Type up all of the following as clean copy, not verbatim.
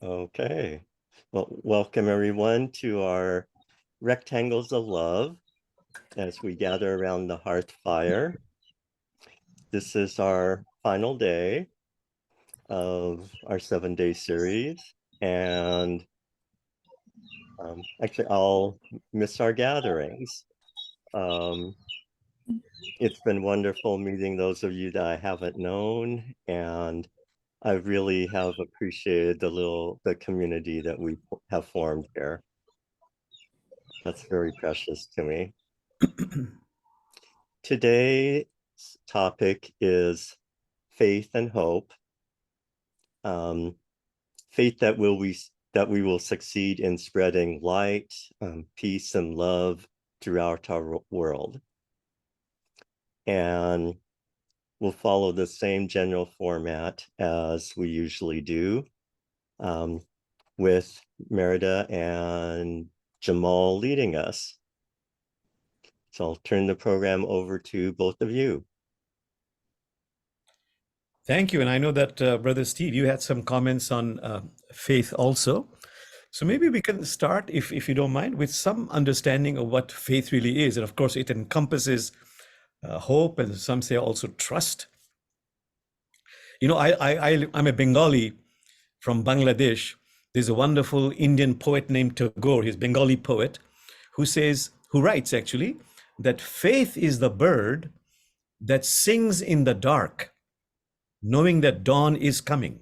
Okay. Well, welcome everyone to our Rectangles of Love as we gather around the hearth fire. This is our final day of our 7-day series. And actually, I'll miss our gatherings. Um, it's been wonderful meeting those of you that I haven't known, and I really have appreciated the community that we have formed here. That's very precious to me. Today's topic is faith and hope. Faith that we will succeed in spreading light, peace, and love throughout our world. And we'll follow the same general format as we usually do, with Merida and Jamal leading us. So I'll turn the program over to both of you. Thank you. And I know that, Brother Steve, you had some comments on faith also. So maybe we can start, if you don't mind, with some understanding of what faith really is. And of course, it encompasses hope, and some say also trust. You know, I'm a Bengali from Bangladesh. There's a wonderful Indian poet named Tagore, he's a Bengali poet, who writes actually, that faith is the bird that sings in the dark, knowing that dawn is coming.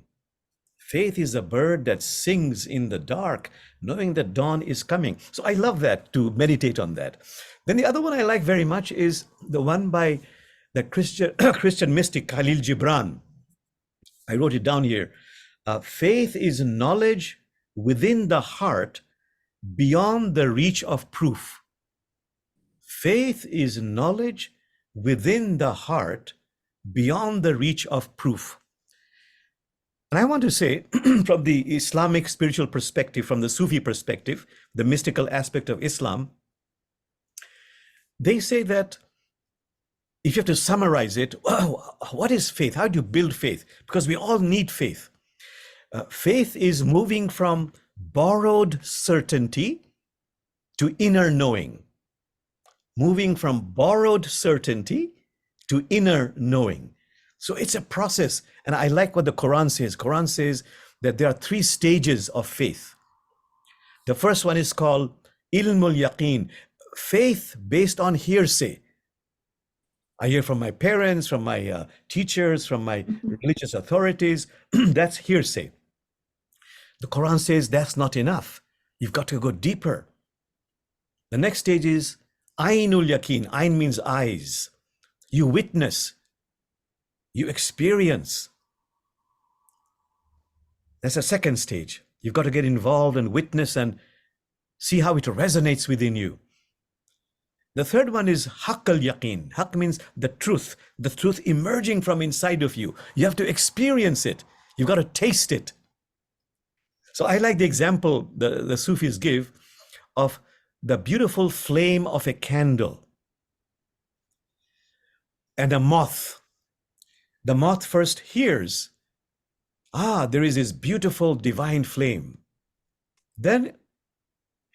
Faith is a bird that sings in the dark, knowing that dawn is coming. So I love that, to meditate on that. Then the other one I like very much is the one by the Christian mystic Khalil Gibran. I wrote it down here. Faith is knowledge within the heart beyond the reach of proof. Faith is knowledge within the heart beyond the reach of proof. And I want to say, from the Islamic spiritual perspective, from the Sufi perspective, the mystical aspect of Islam, they say that if you have to summarize it, what is faith? How do you build faith? Because we all need faith. Faith is moving from borrowed certainty to inner knowing. Moving from borrowed certainty to inner knowing. So it's a process. And I like what the Quran says. Quran says that there are 3 stages of faith. The first one is called ilmul yaqeen, faith based on hearsay. I hear from my parents, from my teachers, from my religious authorities. That's hearsay. The Quran says that's not enough. You've got to go deeper. The next stage is ainul yaqeen. Ain means eyes. You witness. You experience. That's a second stage. You've got to get involved and witness and see how it resonates within you. The third one is haqq al-yaqeen. Haqq means the truth emerging from inside of you. You have to experience it. You've got to taste it. So I like the example the Sufis give of the beautiful flame of a candle and a moth. The moth first hears, there is this beautiful divine flame. Then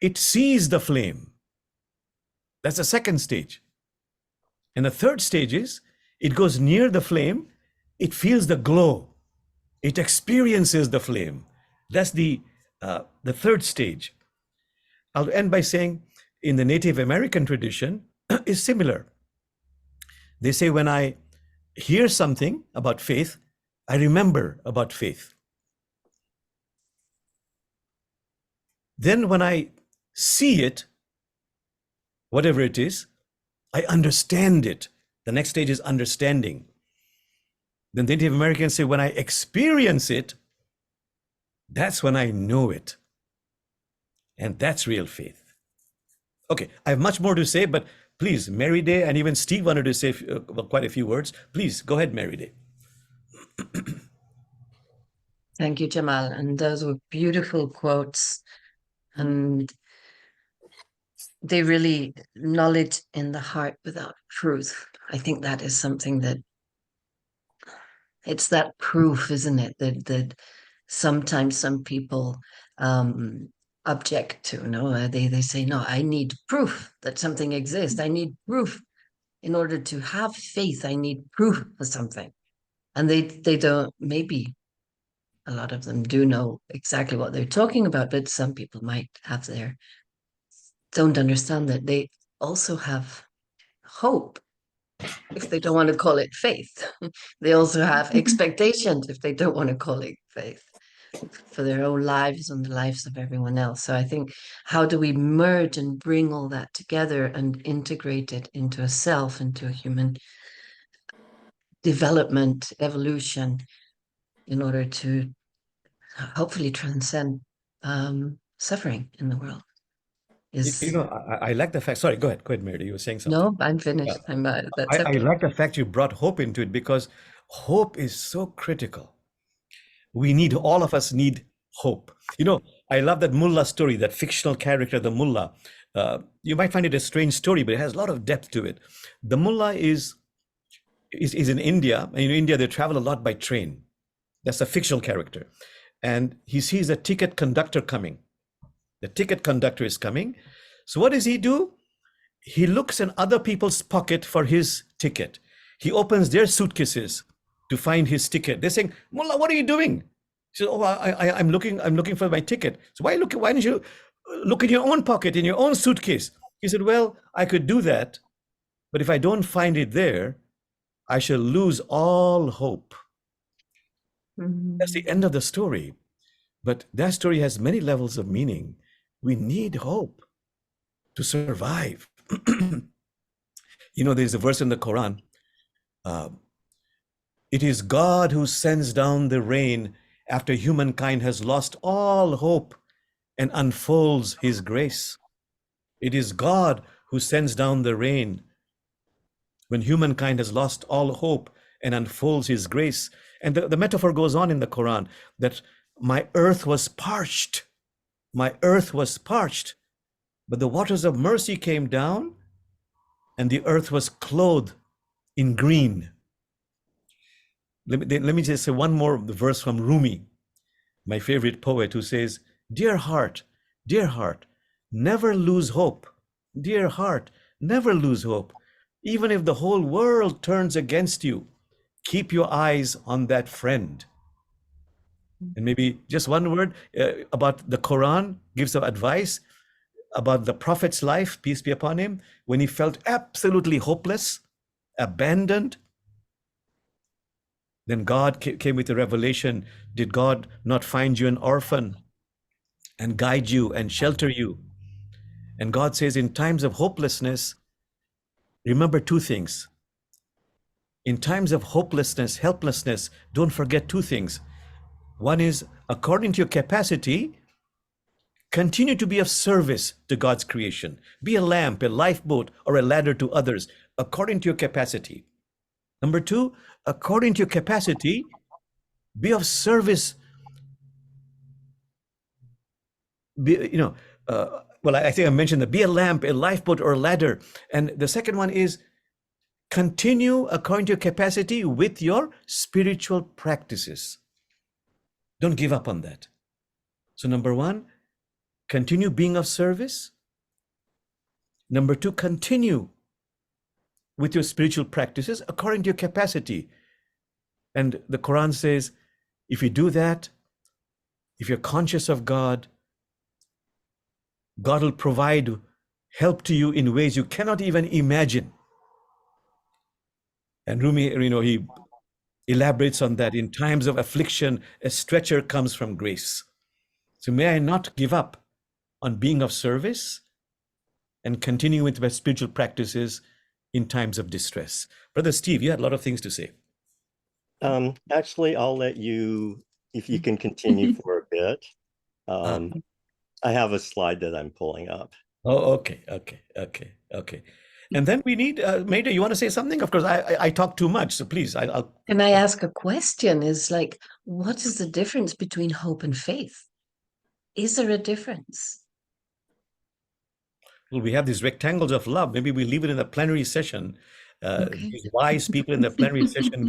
it sees the flame. That's the second stage. And the third stage is, it goes near the flame, it feels the glow, it experiences the flame. That's the third stage. I'll end by saying, in the Native American tradition, is similar. They say, when I hear something about faith, I remember about faith. Then when I see it, whatever it is, I understand it. The next stage is understanding. Then the Native Americans say, when I experience it, that's when I know it. And that's real faith. Okay, I have much more to say, but please, Merida, and even Steve wanted to say quite a few words. Please, go ahead, Merida. Thank you, Jamal. And those were beautiful quotes. And they really, knowledge in the heart without truth. I think that is something that, it's that proof, isn't it? That sometimes some people object to. No, they say, no, I need proof that something exists. I need proof in order to have faith. I need proof for something, and they don't. Maybe a lot of them do know exactly what they're talking about, but some people might have don't understand that they also have hope if they don't want to call it faith. They also have expectations if they don't want to call it faith for their own lives and the lives of everyone else. So I think, how do we merge and bring all that together and integrate it into a self, into a human development, evolution, in order to hopefully transcend suffering in the world? I like the fact. Sorry, go ahead, Mary. You were saying something. No, I'm finished. That's I okay. like the fact you brought hope into it, because hope is so critical. All of us need hope. I love that mullah story, that fictional character, the mullah. You might find it a strange story, but it has a lot of depth to it. The mullah is in India. In India, they travel a lot by train. That's a fictional character. And he sees a ticket conductor coming. The ticket conductor is coming. So what does he do? He looks in other people's pocket for his ticket. He opens their suitcases to find his ticket. They're saying, Mullah, what are you doing? He says, oh, I'm looking for my ticket. So why don't you look in your own pocket, in your own suitcase? He said, well, I could do that, but if I don't find it there, I shall lose all hope. That's the end of the story. But that story has many levels of meaning. We need hope to survive. There's a verse in the Quran. It is God who sends down the rain after humankind has lost all hope and unfolds his grace. It is God who sends down the rain when humankind has lost all hope and unfolds his grace. And the metaphor goes on in the Quran that my earth was parched. My earth was parched, but the waters of mercy came down and the earth was clothed in green. Let me just say one more verse from Rumi, my favorite poet, who says, dear heart, never lose hope. Dear heart, never lose hope. Even if the whole world turns against you, keep your eyes on that friend. And maybe just one word about the Quran gives some advice about the Prophet's life, peace be upon him, when he felt absolutely hopeless, abandoned. Then God came with a revelation. Did God not find you an orphan and guide you and shelter you? And God says, in times of hopelessness, remember two things. In times of hopelessness, helplessness, don't forget two things. One is, according to your capacity, continue to be of service to God's creation. Be a lamp, a lifeboat, or a ladder to others, according to your capacity. Number two, according to your capacity, be of service. I think I mentioned that. Be a lamp, a lifeboat, or a ladder. And the second one is, continue according to your capacity with your spiritual practices. Don't give up on that. So number one, continue being of service. Number two, continue with your spiritual practices according to your capacity. And the Quran says, if you do that, if you're conscious of God, God will provide help to you in ways you cannot even imagine. And Rumi, he elaborates on that. In times of affliction, a stretcher comes from grace. So may I not give up on being of service and continue with my spiritual practices in times of distress. Brother Steve, you had a lot of things to say. Actually, I'll let you, if you can continue for a bit. I have a slide that I'm pulling up. Oh, okay. And then we need, Maida, you want to say something? Of course, I talk too much, so please. Can I ask a question? What is the difference between hope and faith? Is there a difference? Well, we have these rectangles of love. Maybe we leave it in the plenary session. Okay. These wise people in the plenary session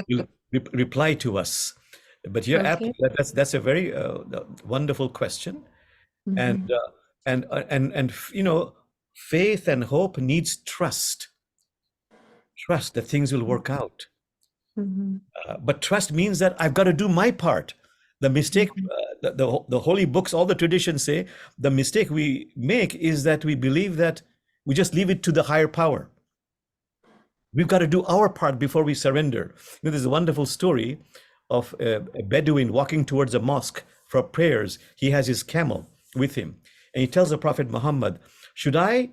will reply to us. But you're Okay. absolutely, that's a very wonderful question. And Mhm. you know, faith and hope needs trust that things will work out. Mhm. But trust means that I've got to do my part. The mistake, Mhm. the holy books, all the traditions say, the mistake we make is that we believe that we just leave it to the higher power. We've got to do our part before we surrender. You know, there's a wonderful story of a Bedouin walking towards a mosque for prayers. He has his camel with him, and he tells the Prophet Muhammad, "Should I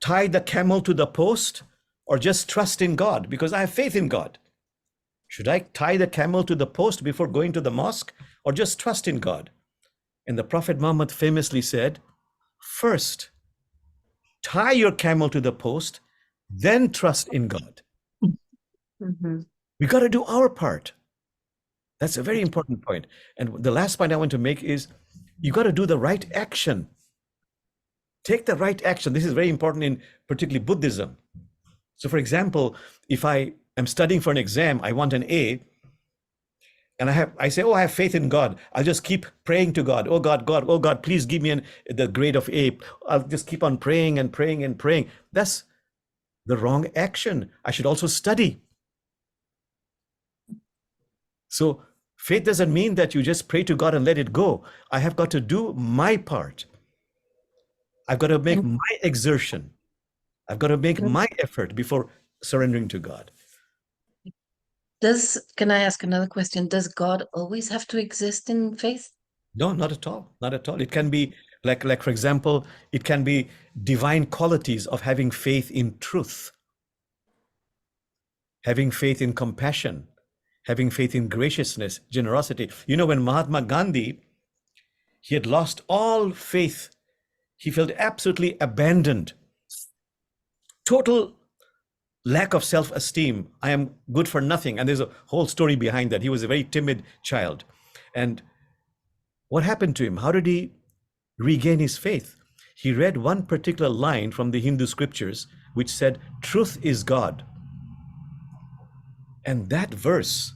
tie the camel to the post or just trust in God? Because I have faith in God. Should I tie the camel to the post before going to the mosque or just trust in God?" And the Prophet Muhammad famously said, "First, tie your camel to the post, then trust in God." Mhm. We got to do our part. That's a very important point. And the last point I want to make is you got to do the right action. Take the right action. This is very important in particularly Buddhism. So, for example, if I am studying for an exam, I want an A, and I say, "Oh, I have faith in God." I'll just keep praying to God. "Oh God, God, oh God, please give me the grade of A." I'll just keep on praying and praying and praying. That's the wrong action. I should also study. So faith doesn't mean that you just pray to God and let it go. I have got to do my part. I've got to make And my exertion. I've got to make does, my effort before surrendering to God. can I ask another question? Does God always have to exist in faith? No, not at all. Not at all. It can be like for example, it can be divine qualities of having faith in truth, having faith in compassion, having faith in graciousness, generosity. You know, when Mahatma Gandhi, he had lost all faith. He felt absolutely abandoned, total lack of self-esteem. I am good for nothing. And there's a whole story behind that. He was a very timid child. And what happened to him? How did he regain his faith? He read one particular line from the Hindu scriptures, which said, "Truth is God." And that verse,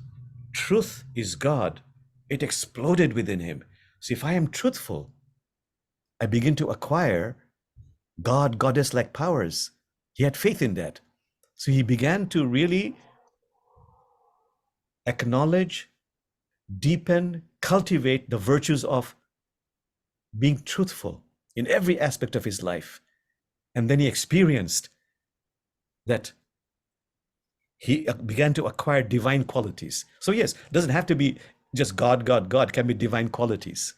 "Truth is God," it exploded within him. So if I am truthful, I begin to acquire God, goddess-like powers. He had faith in that. So he began to really acknowledge, deepen, cultivate the virtues of being truthful in every aspect of his life. And then he experienced that he began to acquire divine qualities. So yes, it doesn't have to be just God, God, God, can be divine qualities.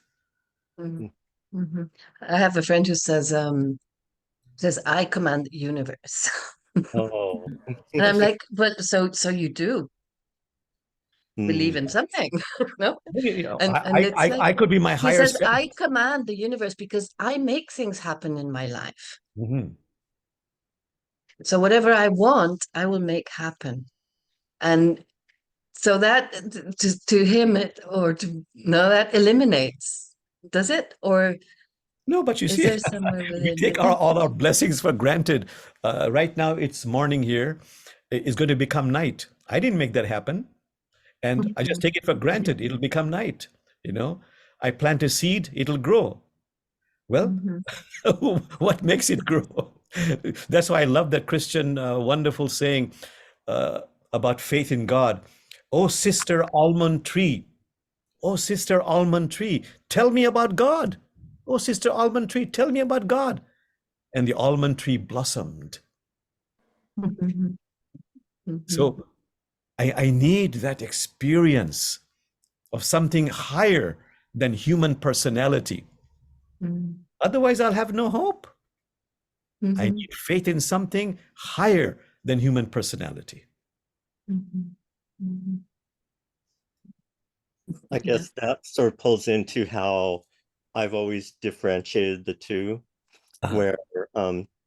Mhm. Mhm. I have a friend who says I command the universe. Oh, And I'm like, but so you do believe mm, in something, no? You know, And it's like I could be my he higher says, self. I command the universe because I make things happen in my life. Mhm. So whatever I want, I will make happen. And so that to him or to no, that eliminates, does it? Or No, but you is see, there somewhere we within take it? all our blessings for granted. Right now, it's morning here. It's going to become night. I didn't make that happen. And I just Mhm. take it for granted. It'll become night. You know, I plant a seed, it'll grow. Well, Mhm. what makes it grow? That's why I love that Christian wonderful saying uh, about faith in God. "Oh, sister almond tree. Oh, sister almond tree, tell me about God. Oh, sister almond tree, tell me about God." And the almond tree blossomed. Mhm. Mhm. So I need that experience of something higher than human personality. Mhm. Otherwise, I'll have no hope. I Mhm. need faith in something higher than human personality. Mhm. Mhm. I Yeah. guess that sort of pulls into how I've always differentiated the two, Uh-huh. where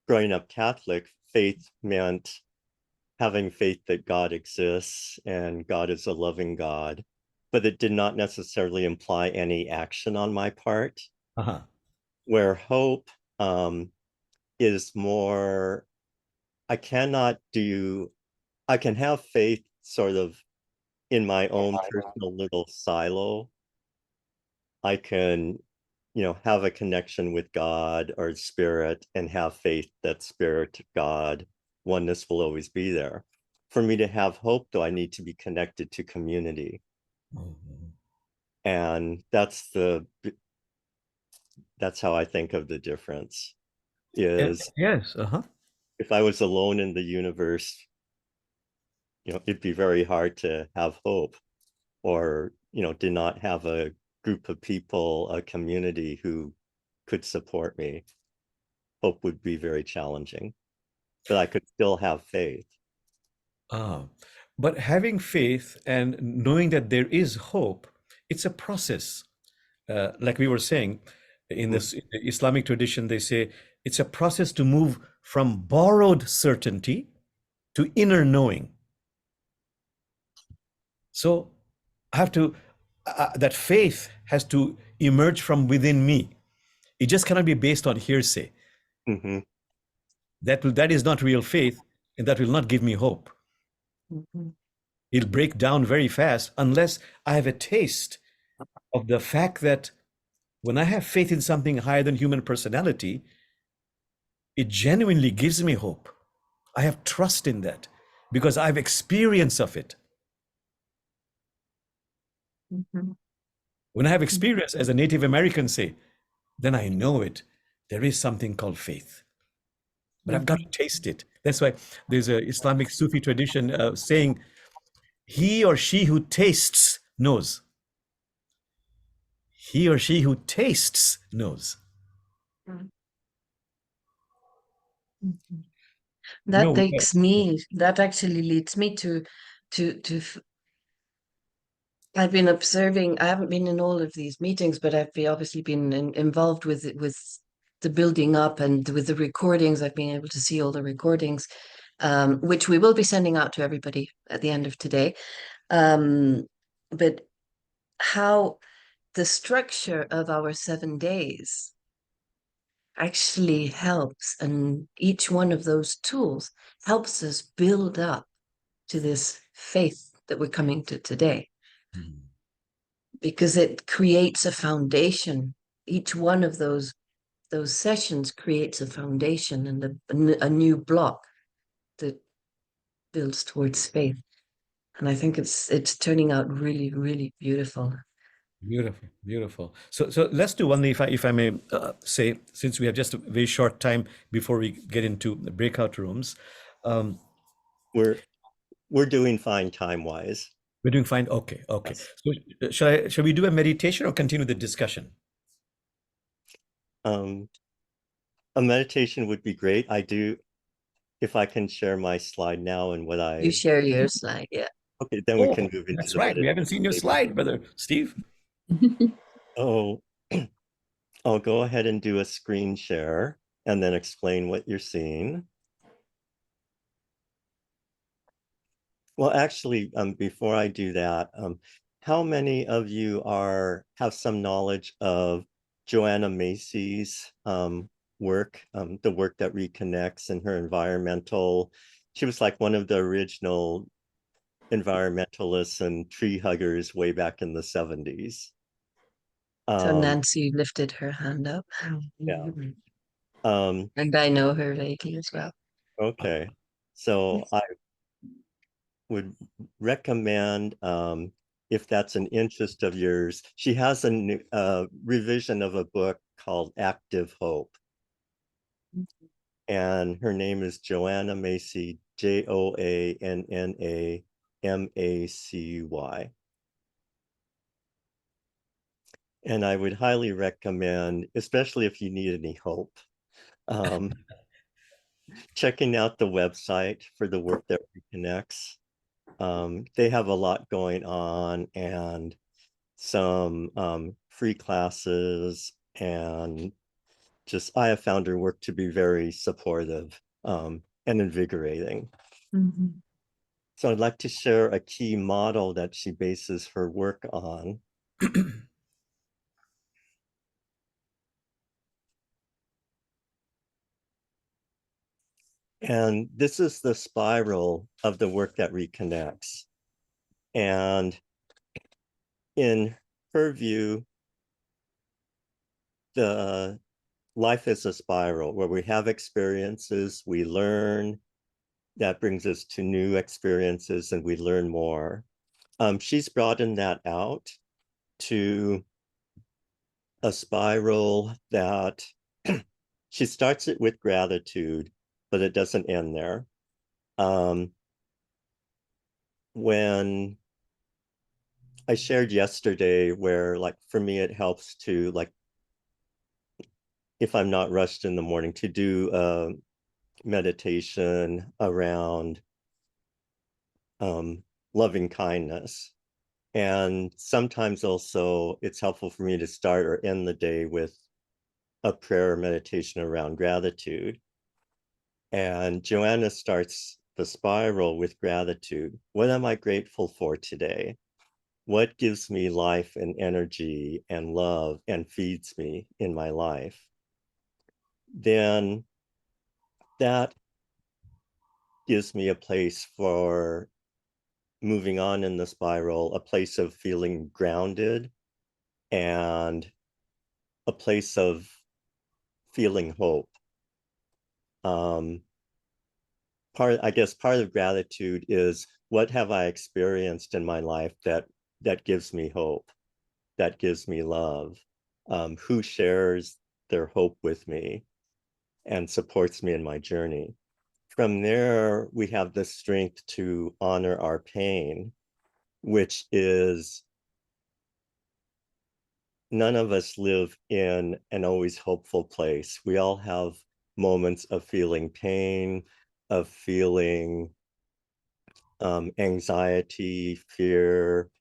growing up Catholic, faith meant having faith that God exists and God is a loving God, but it did not necessarily imply any action on my part. Uh-huh. Where hope is more, I cannot do, I can have faith sort of in my own personal little silo, I can, have a connection with God or spirit and have faith that spirit, God, oneness will always be there. For me to have hope, though, I need to be connected to community. Mhm. And that's how I think of the difference is Yes. Uh-huh. if I was alone in the universe, it'd be very hard to have hope or, to not have a group of people, a community who could support me. Hope would be very challenging, but I could still have faith. Ah, but having faith and knowing that there is hope, it's a process. Like we were saying, in Mm, this in the Islamic tradition, they say it's a process to move from borrowed certainty to inner knowing. So I have to, that faith has to emerge from within me. It just cannot be based on hearsay. mhm, That is not real faith, and that will not give me hope. Mhm. It'll break down very fast unless I have a taste of the fact that when I have faith in something higher than human personality, it genuinely gives me hope. I have trust in that because I have experience of it. Mhm. When I have Mhm. experience, as a Native American say, then I know it. There is something called faith, but I've got to Mhm. taste it. That's why there's a Islamic Sufi tradition saying, "He or she who tastes knows. He or she who tastes knows." Mhm. Mhm. You That know, takes me, that actually leads me to I've been observing, I haven't been in all of these meetings, but obviously been involved with the building up and with the recordings. I've been able to see all the recordings, which we will be sending out to everybody at the end of today. But how the structure of our 7 days actually helps, and each one of those tools helps us build up to this faith that we're coming to today, because it creates a foundation. Each one of those sessions creates a foundation and a new block that builds towards faith. And I think it's turning out really, really beautiful. beautiful, beautiful. So let's do one thing, if I may say, since we have just a very short time before we get into the breakout rooms. Um, we're doing fine time-wise. we're doing fine. Okay, okay. Yes. So shall we do a meditation or continue the discussion? Um, a meditation would be great. If I can share my slide now and what You I, share your slide, yeah. okay, then we can Oh, move into that's the right. We haven't meditation seen your maybe. slide, brother Steve. Oh, I'll go ahead and do a screen share and then explain what you're seeing. Well, actually, before I do that, how many of you have some knowledge of Joanna Macy's work, the work that reconnects and her environmental? She was like one of the original environmentalists and tree huggers way back in the 70s. So Um, Nancy lifted her hand up. yeah. Um, And I know her vaguely as well. okay. So I would recommend, if that's an interest of yours, she has a new revision of a book called Active Hope. And her name is Joanna Macy, Joannamacy. And I would highly recommend, especially if you need any hope, um, checking out the website for the work that reconnects. They have a lot going on and some free classes, and just I have found her work to be very supportive and invigorating. Mhm. So I'd like to share a key model that she bases her work on. And this is the spiral of the work that reconnects. And in her view, the life is a spiral where we have experiences, we learn, that brings us to new experiences, and we learn more. She's broadened that out to a spiral that she starts it with gratitude, but it doesn't end there. When I shared yesterday where, like, for me, it helps to, like, if I'm not rushed in the morning, to do a meditation around loving kindness. And sometimes also it's helpful for me to start or end the day with a prayer or meditation around gratitude. And Joanna starts the spiral with gratitude. What am I grateful for today? What gives me life and energy and love and feeds me in my life? Then that gives me a place for moving on in the spiral, a place of feeling grounded and a place of feeling hope. I guess part of gratitude is, what have I experienced in my life that gives me hope, that gives me love? Who shares their hope with me and supports me in my journey? From there, we have the strength to honor our pain, which is, none of us live in an always hopeful place. We all have moments of feeling pain, of feeling anxiety, fear,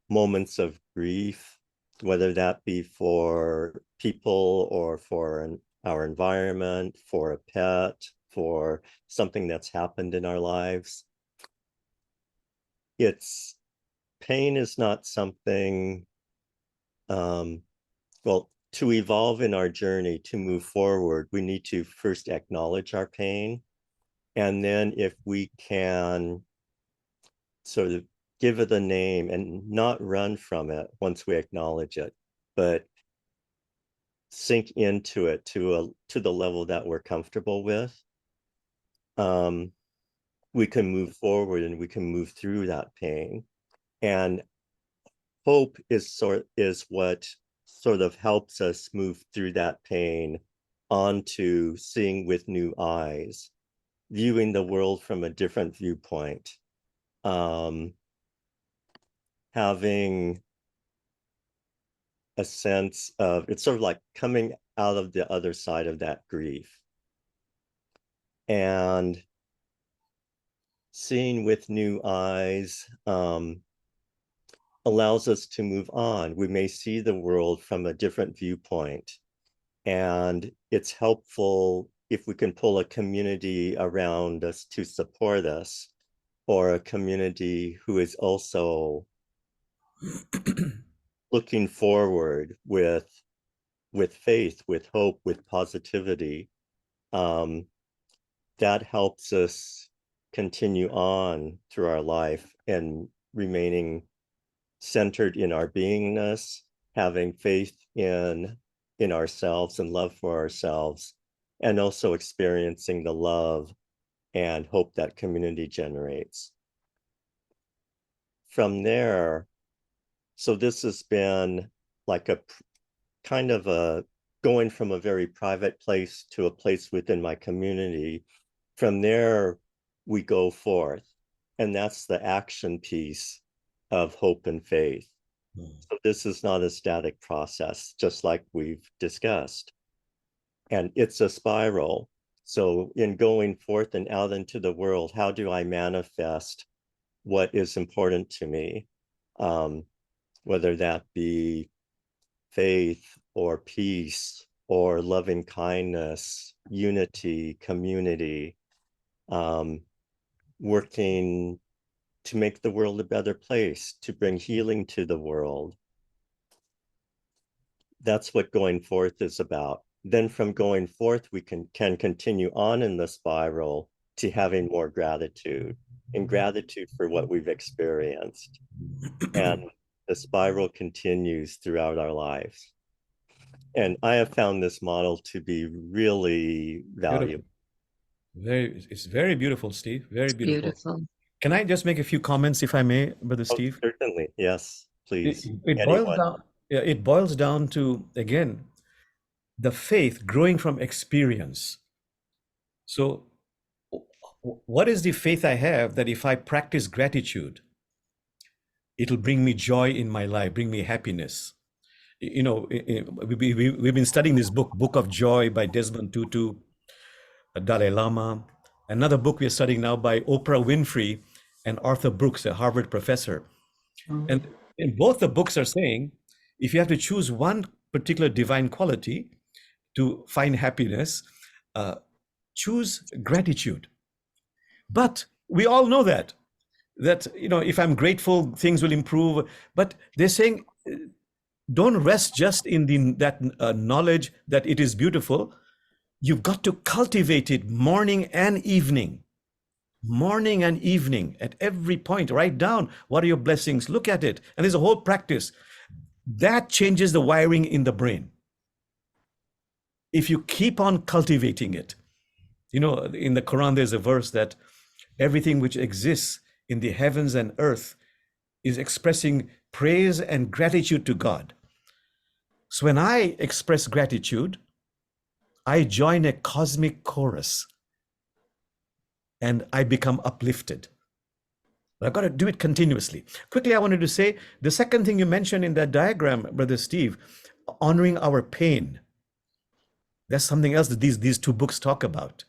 moments of grief, whether that be for people or for our environment, for a pet, for something that's happened in our lives. Pain is not something, well, to evolve in our journey, to move forward, we need to first acknowledge our pain. And then if we can sort of give it a name and not run from it once we acknowledge it, but sink into it to the level that we're comfortable with, we can move forward and we can move through that pain. And hope is what sort of helps us move through that pain onto seeing with new eyes, viewing the world from a different viewpoint, having a sense of, it's sort of like coming out of the other side of that grief and seeing with new eyes, allows us to move on. We may see the world from a different viewpoint, and it's helpful if we can pull a community around us to support us, or a community who is also looking forward with faith, with hope, with positivity. That helps us continue on through our life and remaining centered in our beingness, having faith in ourselves and love for ourselves, and also experiencing the love and hope that community generates. From there, so this has been like a kind of a going from a very private place to a place within my community. From there, we go forth, and that's the action piece of hope and faith. So this is not a static process, just like we've discussed. And it's a spiral. So in going forth and out into the world, how do I manifest what is important to me? Whether that be faith or peace or loving kindness, unity, community, working to make the world a better place, to bring healing to the world. That's what going forth is about. Then from going forth, we can continue on in the spiral to having more gratitude, in gratitude for what we've experienced. And the spiral continues throughout our lives. And I have found this model to be really valuable. It's very beautiful, Steve. Very beautiful. Beautiful. Can I just make a few comments, if I may, Brother Steve? Certainly, yes, please. It boils down, yeah, it boils down to, again, the faith growing from experience. So what is the faith I have that if I practice gratitude, it'll bring me joy in my life, bring me happiness? You know, we've been studying this Book of Joy by Desmond Tutu, Dalai Lama. Another book we're studying now by Oprah Winfrey and Arthur Brooks, a Harvard professor. And in both the books are saying, if you have to choose one particular divine quality to find happiness, choose gratitude. But we all know that, you know, if I'm grateful, things will improve. But they're saying, don't rest just in that knowledge that it is beautiful. You've got to cultivate it morning and evening. Morning and evening, at every point. Write down what are your blessings, look at it. And there's a whole practice that changes the wiring in the brain. If you keep on cultivating it, you know, in the Quran, there's a verse that everything which exists in the heavens and earth is expressing praise and gratitude to God. So when I express gratitude, I join a cosmic chorus and I become uplifted. But I've got to do it continuously. Quickly, I wanted to say the second thing you mentioned in that diagram, Brother Steve, honoring our pain. That's something else that these two books talk about.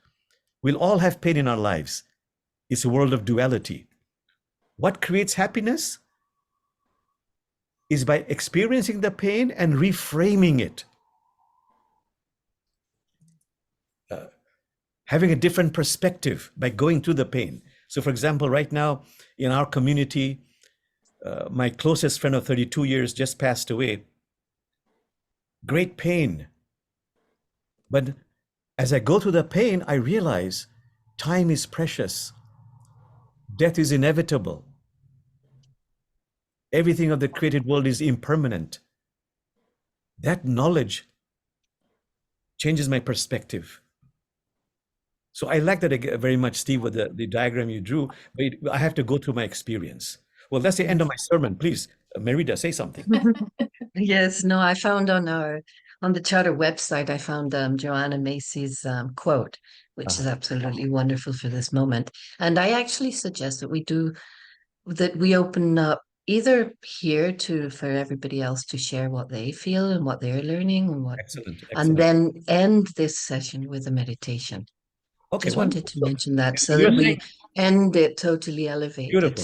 We'll all have pain in our lives. It's a world of duality. What creates happiness is by experiencing the pain and reframing it. Having a different perspective by going through the pain. So for example, right now in our community, my closest friend of 32 years just passed away. Great pain. But as I go through the pain, I realize time is precious. Death is inevitable. Everything of the created world is impermanent. That knowledge changes my perspective. So I like that very much, Steve, with the diagram you drew, but I have to go through my experience. Well, that's the end of my sermon. Please, Merida, say something. Yes, no, I found on the charter website, I found Joanna Macy's quote, which is absolutely wonderful for this moment. And I actually suggest that we open up either here for everybody else to share what they feel and what they're learning and Excellent. and then end this session with a meditation. Okay, just wanted to mention that so You're that we saying- end it totally elevated. Beautiful,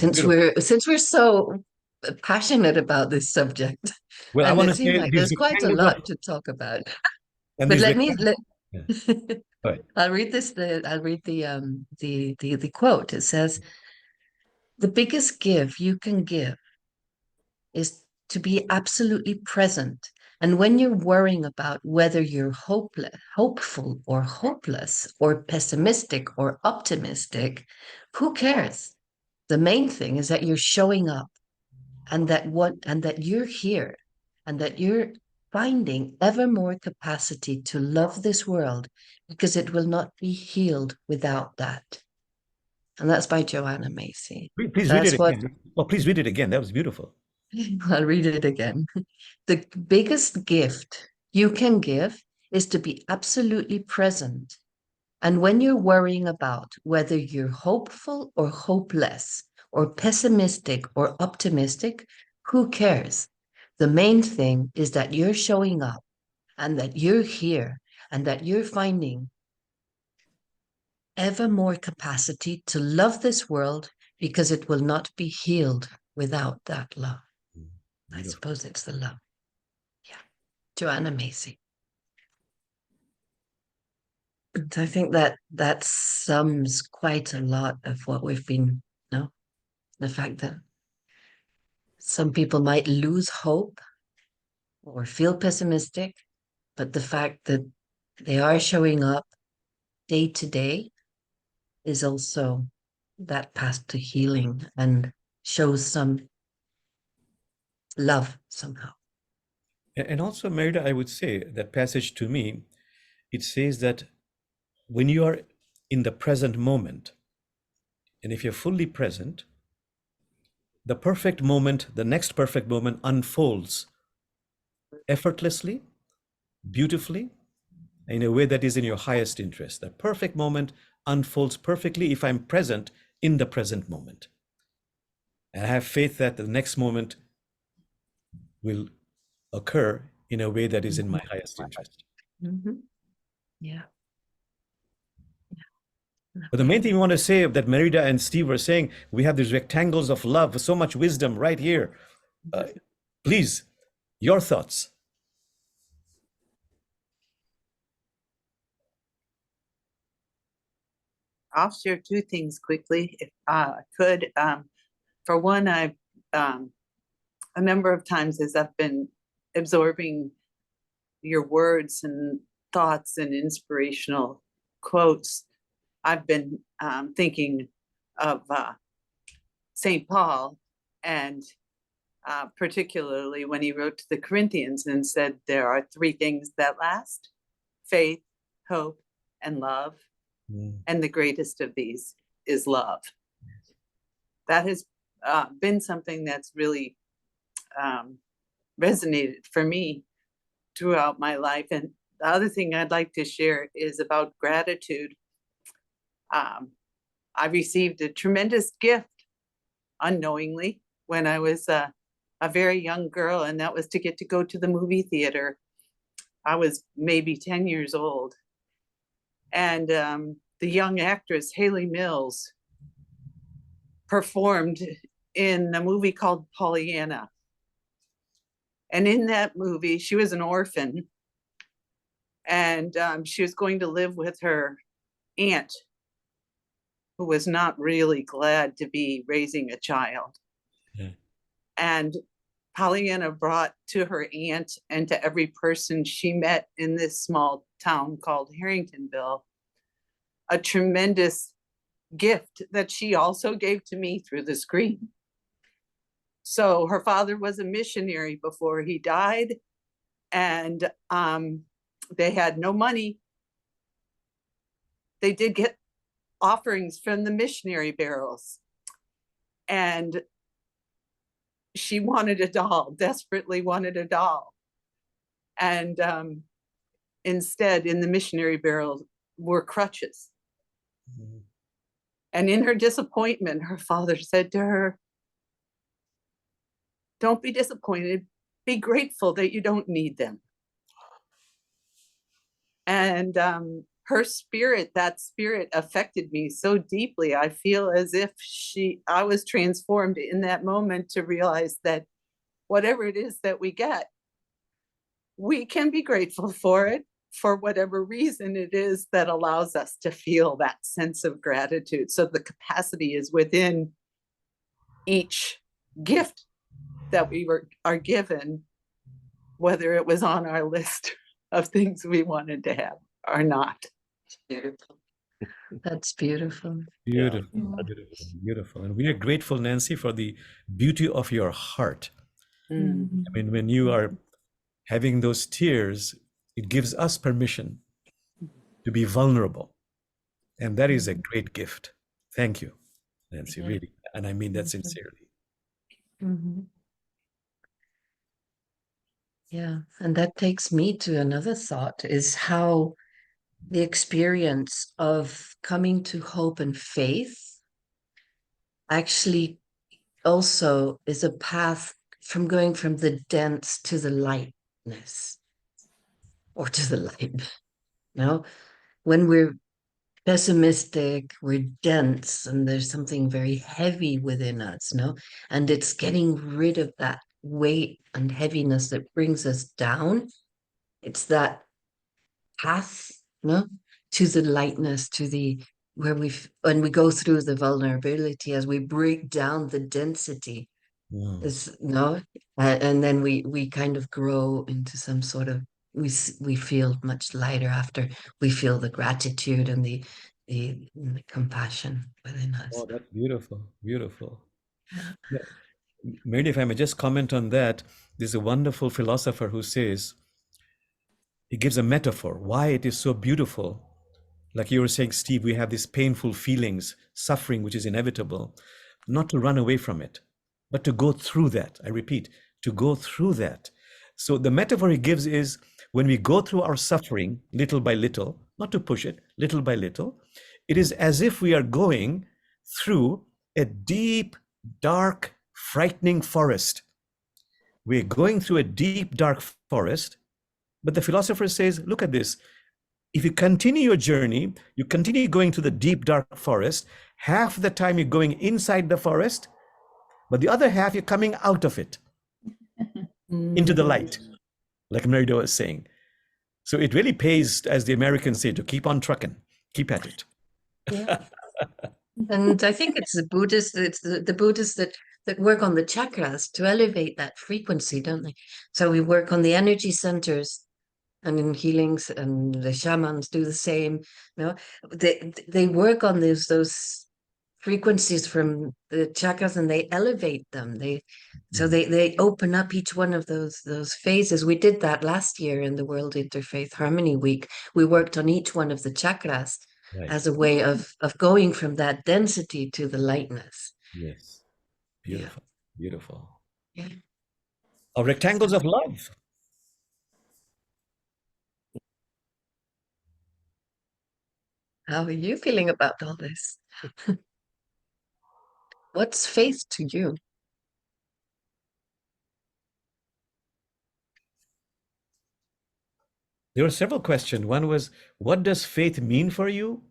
Since we're so passionate about this subject. Well, I and want it to seems say like there's quite a lot to talk about. But I'll read the quote. It says, "The biggest gift you can give is to be absolutely present. And when you're worrying about whether you're hopeful or hopeless or pessimistic or optimistic, who cares? The main thing is that you're showing up and that you're here and that you're finding ever more capacity to love this world because it will not be healed without that." And that's by Joanna Macy. Please read it again. Oh, please read it again. That was beautiful. I'll read it again. "The biggest gift you can give is to be absolutely present. And when you're worrying about whether you're hopeful or hopeless or pessimistic or optimistic, who cares? The main thing is that you're showing up and that you're here and that you're finding ever more capacity to love this world because it will not be healed without that love." I suppose it's the love. Yeah. Joanna Macy. And I think that sums quite a lot of what we've been, the fact that some people might lose hope or feel pessimistic, but the fact that they are showing up day to day is also that path to healing and shows some love somehow. And also, Merida, I would say that passage to me, it says that when you are in the present moment, and if you're fully present, the perfect moment, the next perfect moment unfolds effortlessly, beautifully, in a way that is in your highest interest. The perfect moment unfolds perfectly if I'm present in the present moment. And I have faith that the next moment will occur in a way that is in my highest interest. Mm-hmm. Yeah. But the main thing we want to say that Merida and Steve were saying, we have these rectangles of love, so much wisdom right here. Please, your thoughts. I'll share two things quickly, if I could. For one, I've a number of times as I've been absorbing your words and thoughts and inspirational quotes, I've been thinking of St. Paul, and particularly when he wrote to the Corinthians and said there are three things that last: faith, hope, and love. And the greatest of these is love. That has been something that's really resonated for me throughout my life. And the other thing I'd like to share is about gratitude. I received a tremendous gift unknowingly when I was a very young girl, and that was to get to go to the movie theater. I was maybe 10 years old. And the young actress Haley Mills performed in a movie called Pollyanna. And in that movie, she was an orphan, and she was going to live with her aunt, who was not really glad to be raising a child. Yeah. And Pollyanna brought to her aunt and to every person she met in this small town called Harringtonville a tremendous gift that she also gave to me through the screen. So her father was a missionary before he died, and they had no money. They did get offerings from the missionary barrels, and she wanted a doll, desperately wanted a doll. And instead, in the missionary barrels were crutches. Mm-hmm. And in her disappointment, her father said to her, "Don't be disappointed, be grateful that you don't need them." And her spirit, that spirit affected me so deeply. I feel as if I was transformed in that moment to realize that whatever it is that we get, we can be grateful for it, for whatever reason it is that allows us to feel that sense of gratitude. So the capacity is within each gift that we are given, whether it was on our list of things we wanted to have or not. Beautiful. That's beautiful. Beautiful, Yeah. beautiful, beautiful. And we are grateful, Nancy, for the beauty of your heart. Mm-hmm. I mean, when you are having those tears, it gives us permission to be vulnerable. And that is a great gift. Thank you, Nancy, really. And I mean that sincerely. Mm-hmm. Yeah. And that takes me to another thought, is how the experience of coming to hope and faith actually also is a path from going from the dense to the lightness, or to the light. No, when we're pessimistic, we're dense, and there's something very heavy within us, no? And it's getting rid of that weight and heaviness that brings us down. It's that path, no, to the lightness, to the when we go through the vulnerability, as we break down the density, this no, and then we kind of grow into some sort of we feel much lighter after we feel the gratitude and the the compassion within us. Oh, that's beautiful, beautiful. Yeah. Yeah. Mary, if I may just comment on that, there's a wonderful philosopher who says, he gives a metaphor why it is so beautiful. Like you were saying, Steve, we have these painful feelings, suffering, which is inevitable, not to run away from it, but to go through that. I repeat, to go through that. So the metaphor he gives is when we go through our suffering little by little, not to push it, little by little, it is as if we are going through a deep, dark, frightening forest. We're going through a deep, dark forest, but the philosopher says, look at this. If you continue your journey, you continue going to the deep, dark forest, half the time you're going inside the forest, but the other half you're coming out of it into the light, like Merida was saying. So it really pays, as the Americans say, to keep on trucking, keep at it. Yeah. And I think it's the Buddhists, it's the Buddhists that work on the chakras to elevate that frequency, don't they? So we work on the energy centers and in healings, and the shamans do the same. You know, they work on those frequencies from the chakras and they elevate them. They open up each one of those phases. We did that last year in the World Interfaith Harmony Week. We worked on each one of the chakras Right. as a way of going from that density to the lightness. Yes. Yeah. Beautiful. Beautiful. Yeah. Or rectangles of love. How are you feeling about all this? What's faith to you? There were several questions. One was, what does faith mean for you?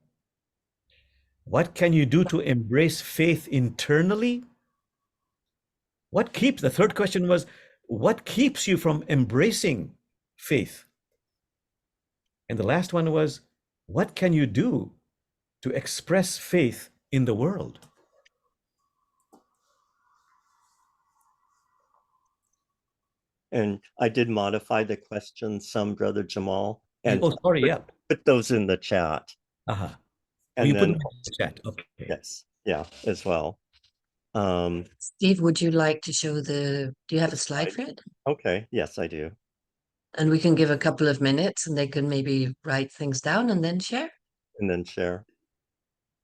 What can you do to embrace faith internally? The third question was, what keeps you from embracing faith? And the last one was, what can you do to express faith in the world? And I did modify the questions some, Brother Jamal, and Oh, sorry, yeah. put those in the chat. Uh-huh. And you put then, them in the chat. Okay. yes, yeah, as well. Steve, would you like to show do you have a slide for it? Okay, yes, I do. And we can give a couple of minutes and they can maybe write things down and then share. And then share.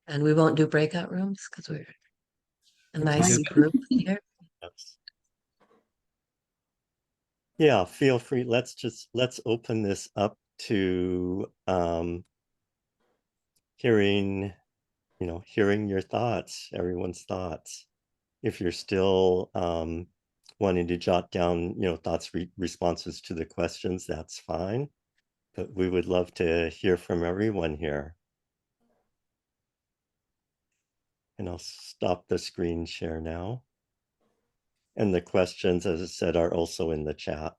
And we won't do breakout rooms because we're a nice Okay. group here. Yes. Yeah, feel free. Let's open this up to hearing your thoughts, everyone's thoughts. If you're still wanting to jot down, thoughts, responses to the questions, that's fine. But we would love to hear from everyone here. And I'll stop the screen share now. And the questions, as I said, are also in the chat.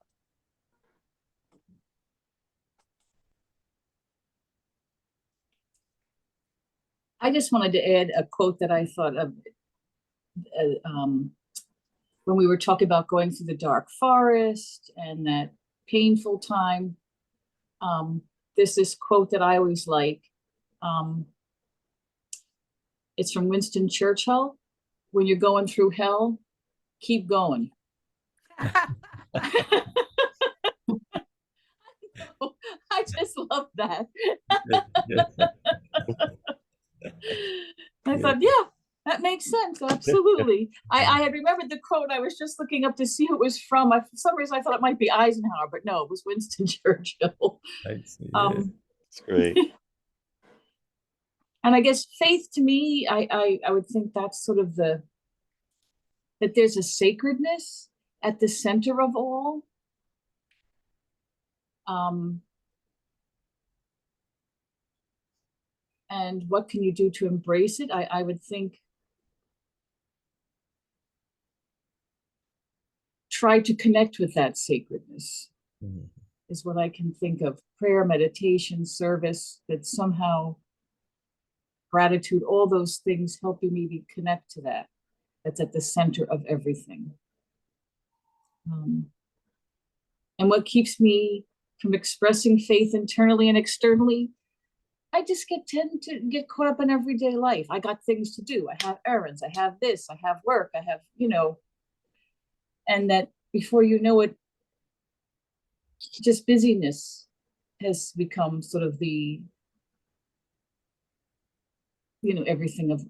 I just wanted to add a quote that I thought of when we were talking about going through the dark forest and that painful time. There's this quote that I always like. It's from Winston Churchill. When you're going through hell, keep going. I just love that. I thought, yeah, that makes sense. Absolutely. I had remembered the quote. I was just looking up to see who it was from. For some reason, I thought it might be Eisenhower, but no, it was Winston Churchill. It's great. And I guess faith to me, I would think that's sort of that there's a sacredness at the center of all. And what can you do to embrace it? I would think try to connect with that sacredness is what I can think of. Prayer, meditation, service, that somehow gratitude, all those things helping me to connect to that. That's at the center of everything. And what keeps me from expressing faith internally and externally? I just tend to get caught up in everyday life. I got things to do. I have errands. I have this. I have work. I have, and that before you know it, just busyness has become sort of the, everything of,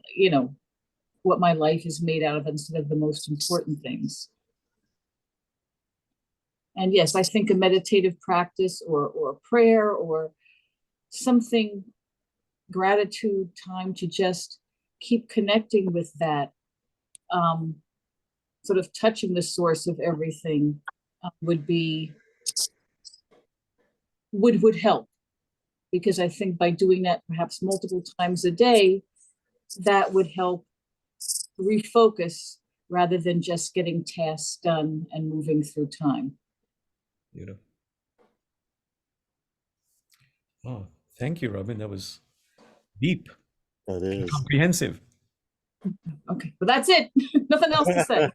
what my life is made out of instead of the most important things. And yes, I think a meditative practice or prayer or something, gratitude time to just keep connecting with that, sort of touching the source of everything, would help. Because I think by doing that perhaps multiple times a day, that would help refocus rather than just getting tasks done and moving through time. Oh, thank you, Robin. That was deep That and is. comprehensive. Okay, but that's it. Nothing else to say.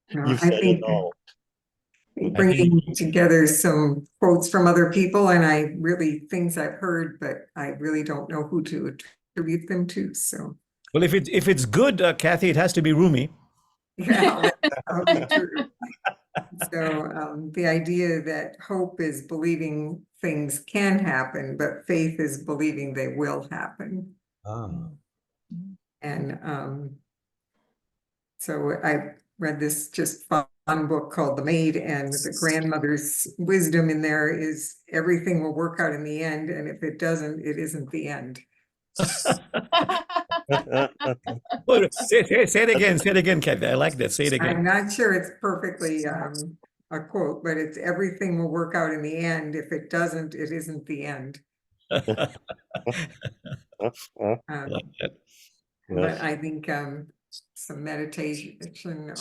You've said it all. Bringing together some quotes from other people, and things I've heard, but I really don't know who to attribute them to. So, well, if it's good, Kathy, it has to be Rumi. yeah, that's probably true. So, the idea that hope is believing things can happen, but faith is believing they will happen. And so I read this just fun book called The Maid, and the grandmother's wisdom in there is everything will work out in the end, and if it doesn't, it isn't the end. Well, say it again. Say it again, Kathy. I like that. Say it again. I'm not sure it's perfectly a quote, but it's everything will work out in the end. If it doesn't, it isn't the end. But I think some meditation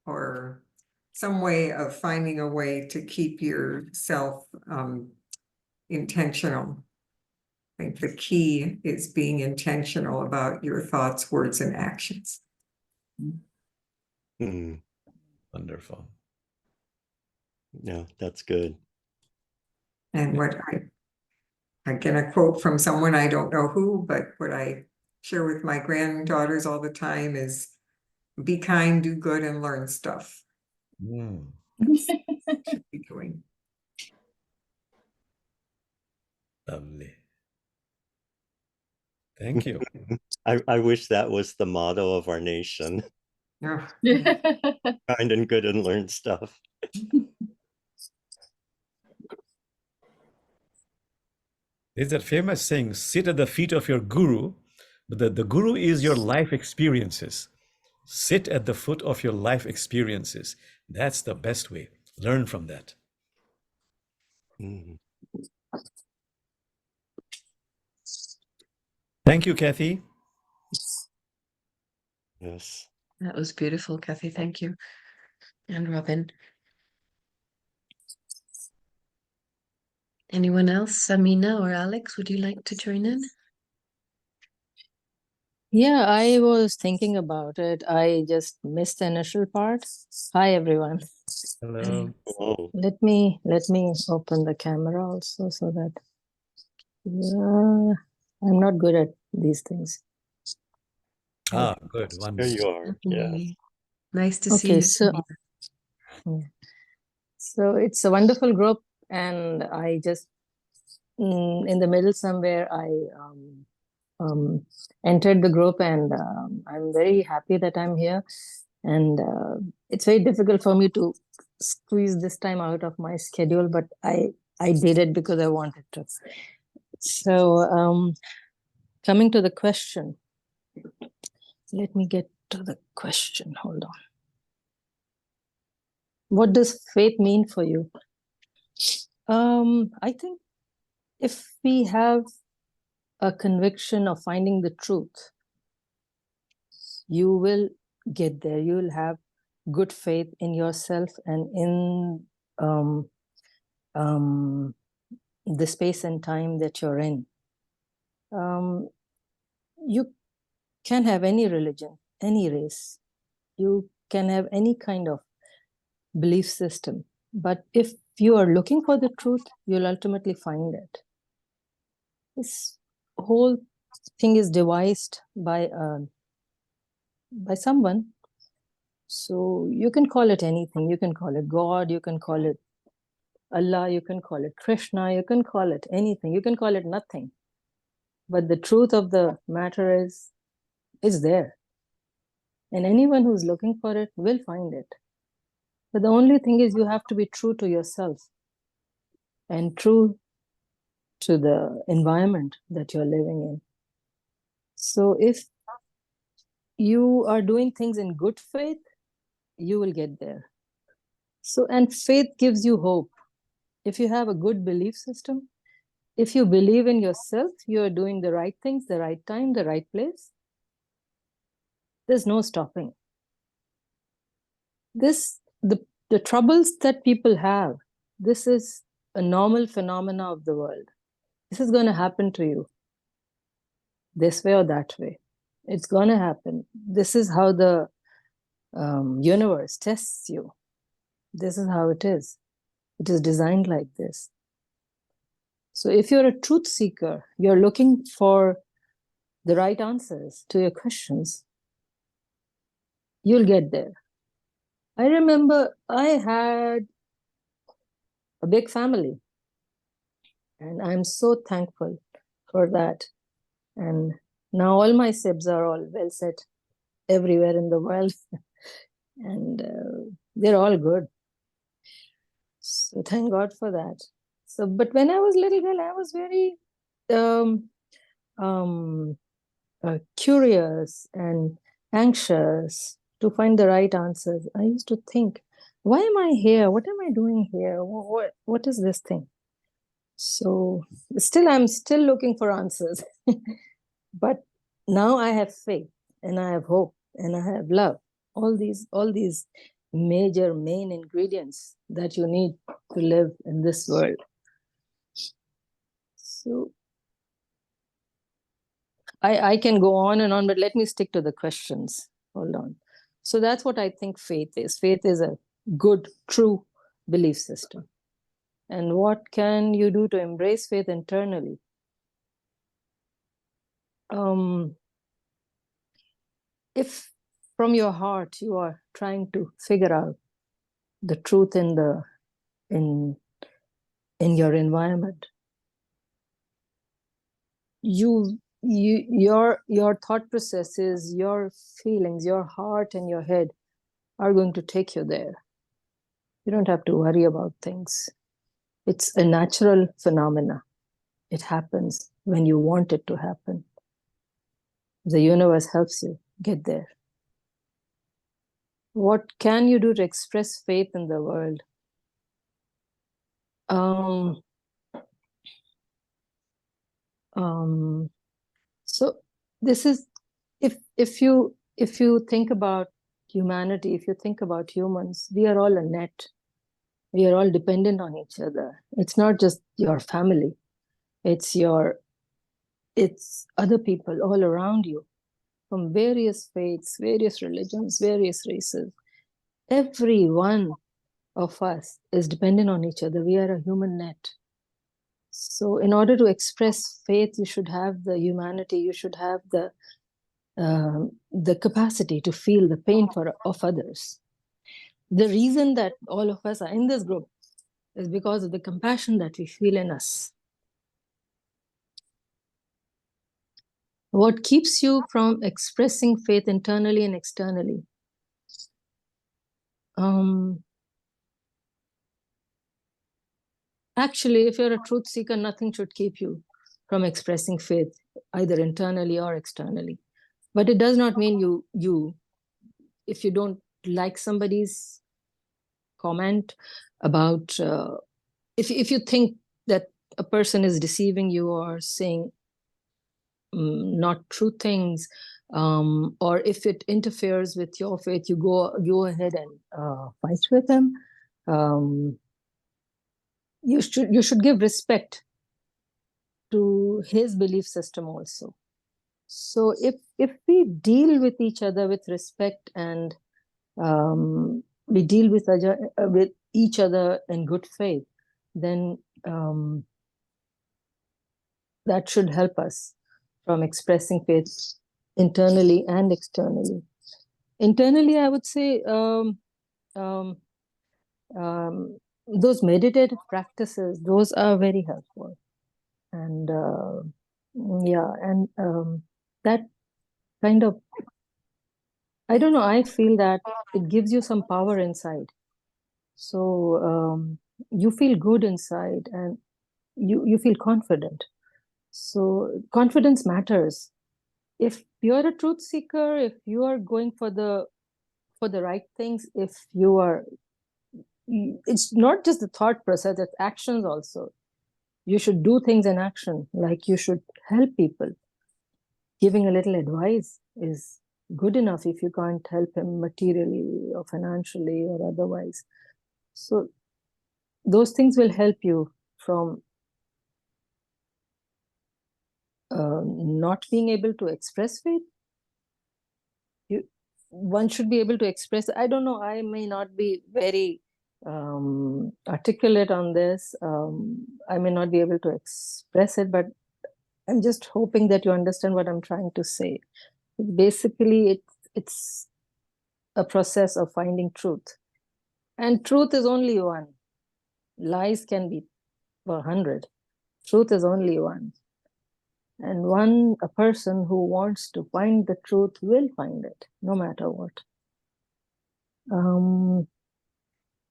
or some way of finding a way to keep yourself intentional. I think the key is being intentional about your thoughts, words, and actions. Wonderful. Yeah, that's good. And what I get a quote from someone, I don't know who, but what I share with my granddaughters all the time is be kind, do good, and learn stuff. Should be doing. Lovely. Thank you. I wish that was the motto of our nation. Yeah. Kind and good and learn stuff. There's that famous saying, sit at the feet of your guru, but the guru is your life experiences. Sit at the foot of your life experiences. That's the best way. Learn from that. Thank you, Kathy. Yes. That was beautiful, Kathy. Thank you. And Robin. Anyone else? Samina or Alex, would you like to join in? Yeah, I was thinking about it. I just missed the initial part. Hi, everyone. Hello. Hello. Let me open the camera also so that I'm not good at these things. Good. There Wonderful. you are. Yeah. Nice to see Okay, you. so Samina. so it's a wonderful group, and I just in the middle somewhere I entered the group, and I'm very happy that I'm here. And it's very difficult for me to squeeze this time out of my schedule, but I did it because I wanted to. So coming to the question, let me get to the question. Hold on. What does faith mean for you? I think if we have a conviction of finding the truth, you will get there. You will have good faith in yourself and in the space and time that you're in. You can have any religion, any race. You can have any kind of belief system. But if you are looking for the truth, you'll ultimately find it. This whole thing is devised by someone. So you can call it anything. You can call it God, you can call it Allah, you can call it Krishna, you can call it anything, you can call it nothing. But the truth of the matter is there. And anyone who's looking for it will find it. But the only thing is you have to be true to yourself and true to the environment that you're living in. So if you are doing things in good faith, you will get there. So, and faith gives you hope. If you have a good belief system, if you believe in yourself, you are doing the right things, the right time, the right place, there's no stopping. The troubles that people have, this is a normal phenomena of the world. This is going to happen to you this way or that way. It's going to happen. This is how the universe tests you. This is how it is. It is designed like this. So if you're a truth seeker, you're looking for the right answers to your questions, you'll get there. I remember I had a big family, and I'm so thankful for that. And now all my sibs are all well set everywhere in the world, and they're all good. So thank God for that. So, but when I was little girl, I was very curious and anxious to find the right answers. I used to think, why am I here? What am I doing here? What is this thing? So I'm still looking for answers. But now I have faith, and I have hope, and I have love. All these main ingredients that you need to live in this world. So I can go on and on, but let me stick to the questions. Hold on. So that's what I think faith is. Faith is a good, true belief system. And what can you do to embrace faith internally? If from your heart you are trying to figure out the truth in your environment, your thought processes, your feelings, your heart and your head are going to take you there. You don't have to worry about things. It's a natural phenomena. It happens when you want it to happen. The universe helps you get there. What can you do to express faith in the world? So this is, if you think about humanity, if you think about humans, we are all a net. We are all dependent on each other. It's not just your family. It's other people all around you, from various faiths, various religions, various races. Every one of us is dependent on each other. We are a human net. So in order to express faith, you should have the humanity, you should have the capacity to feel the pain of others. The reason that all of us are in this group is because of the compassion that we feel in us. What keeps you from expressing faith internally and externally? Actually, if you're a truth seeker, nothing should keep you from expressing faith, either internally or externally. But it does not mean you if you don't like somebody's comment about, if you think that a person is deceiving you or saying not true things, or if it interferes with your faith, you go ahead and fight with them. You should give respect to his belief system also. So if we deal with each other with respect, and we deal with each other in good faith, then that should help us from expressing faith internally and externally. Internally, I would say um, those meditative practices, those are very helpful. And that kind of, I don't know, I feel that it gives you some power inside. So you feel good inside and you feel confident. So confidence matters. If you're a truth seeker, if you are going for the right things, if you are, it's not just the thought process, it's actions also. You should do things in action, like you should help people. Giving a little advice is good enough if you can't help him materially or financially or otherwise. So those things will help you from not being able to express faith. One should be able to express. I don't know, I may not be very articulate on this. I may not be able to express it, but I'm just hoping that you understand what I'm trying to say. Basically, it's a process of finding truth. And truth is only one. Lies can be 100. Truth is only one. And a person who wants to find the truth will find it, no matter what.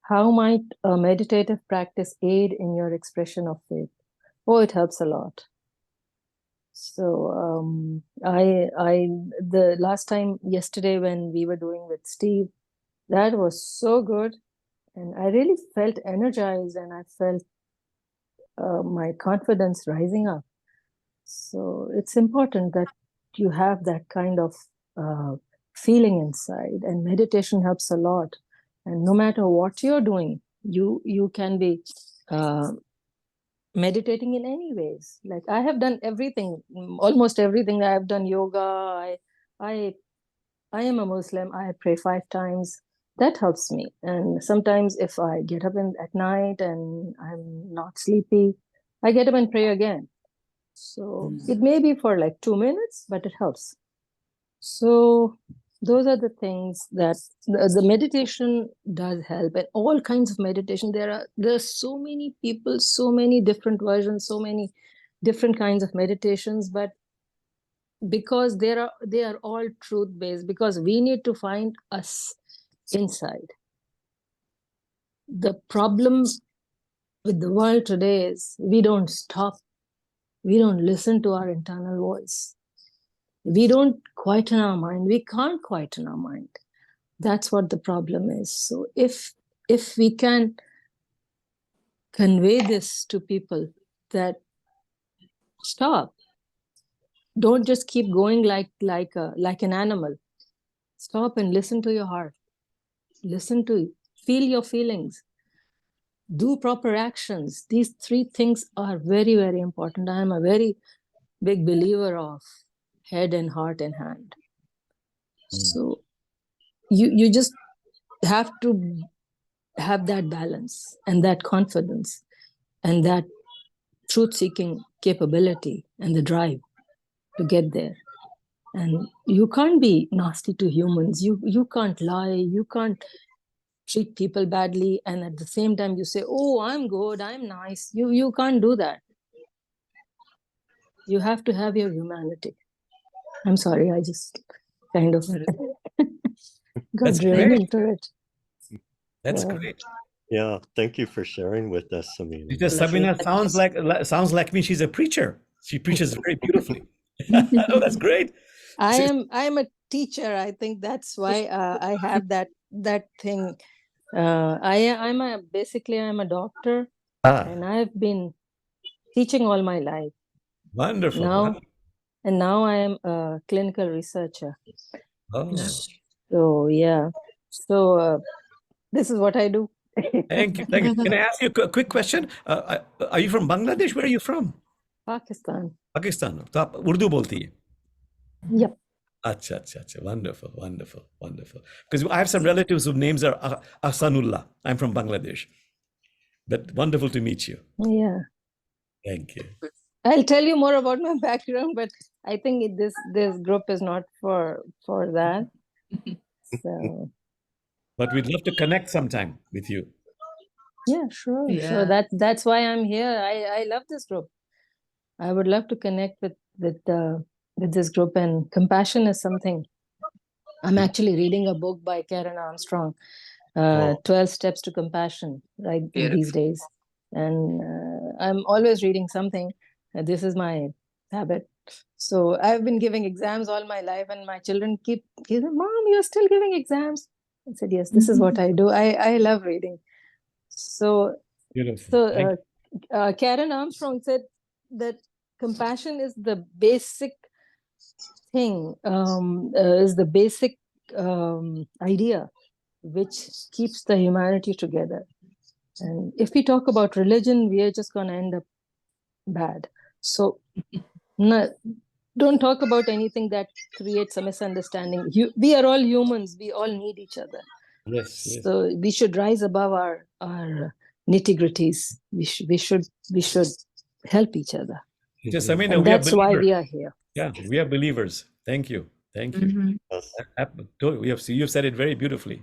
How might a meditative practice aid in your expression of faith? Oh, it helps a lot. So the last time, yesterday, when we were doing with Steve, that was so good. And I really felt energized and I felt my confidence rising up. So it's important that you have that kind of feeling inside, and meditation helps a lot. And no matter what you're doing, you can be meditating in any ways. Like I have done everything, almost everything. I have done yoga. I am a Muslim. I pray 5 times. That helps me. And sometimes if I get up at night and I'm not sleepy, I get up and pray again. So it may be for like 2 minutes, but it helps. So those are the things that the meditation does help, and all kinds of meditation. There are so many people, so many different versions, so many different kinds of meditations, but because they are all truth-based, because we need to find us inside. The problem with the world today is we don't stop. We don't listen to our internal voice. We don't quieten our mind. We can't quieten our mind. That's what the problem is. So if we can convey this to people, that stop. Don't just keep going like an animal. Stop and listen to your heart. Feel your feelings. Do proper actions. These 3 things are very, very important. I am a very big believer of head and heart and hand. So you just have to have that balance and that confidence and that truth-seeking capability and the drive to get there. And you can't be nasty to humans. You can't lie. You can't treat people badly. And at the same time, you say, oh, I'm good, I'm nice. You can't do that. You have to have your humanity. I'm sorry, I just kind of got driven into it. That's great. Yeah, thank you for sharing with us, Samina. Because Samina sounds like me. She's a preacher. She preaches very beautifully. Oh, that's great. I'm a teacher. I think that's why I have that thing. I'm a doctor, and I've been teaching all my life. Wonderful. Now I am a clinical researcher. Oh. So yeah. So this is what I do. Thank you. Can I ask you a quick question? Are you from Bangladesh? Where are you from? Pakistan. Pakistan. तो आप उर्दू बोलती है? Yep. अच्छा. Wonderful. Because I have some relatives whose names are Ahsanullah. I'm from Bangladesh. But wonderful to meet you. Yeah. Thank you. I'll tell you more about my background, but I think this group is not for that. So But we'd love to connect sometime with you. yeah, sure. Yeah. That's why I'm here. I love this group. I would love to connect with this group, and compassion is something. I'm actually reading a book by Karen Armstrong, Oh. 12 Steps to Compassion, right, these days. And I'm always reading something. This is my habit. So I've been giving exams all my life, and my children keep saying, Mom, you're still giving exams. I said, yes, this is what I do. I love reading. So, Beautiful. Karen Armstrong said that compassion is the basic thing, is the basic idea which keeps the humanity together. And if we talk about religion, we are just going to end up bad. So don't talk about anything that creates a misunderstanding. We are all humans. We all need each other. Yes, yes. So we should rise above our nitty-gritties. We should help each other. Yes, I mean, And we are that's why believers. we are here. Yeah, we are believers. Thank you. Thank you. Yes. You've said it very beautifully.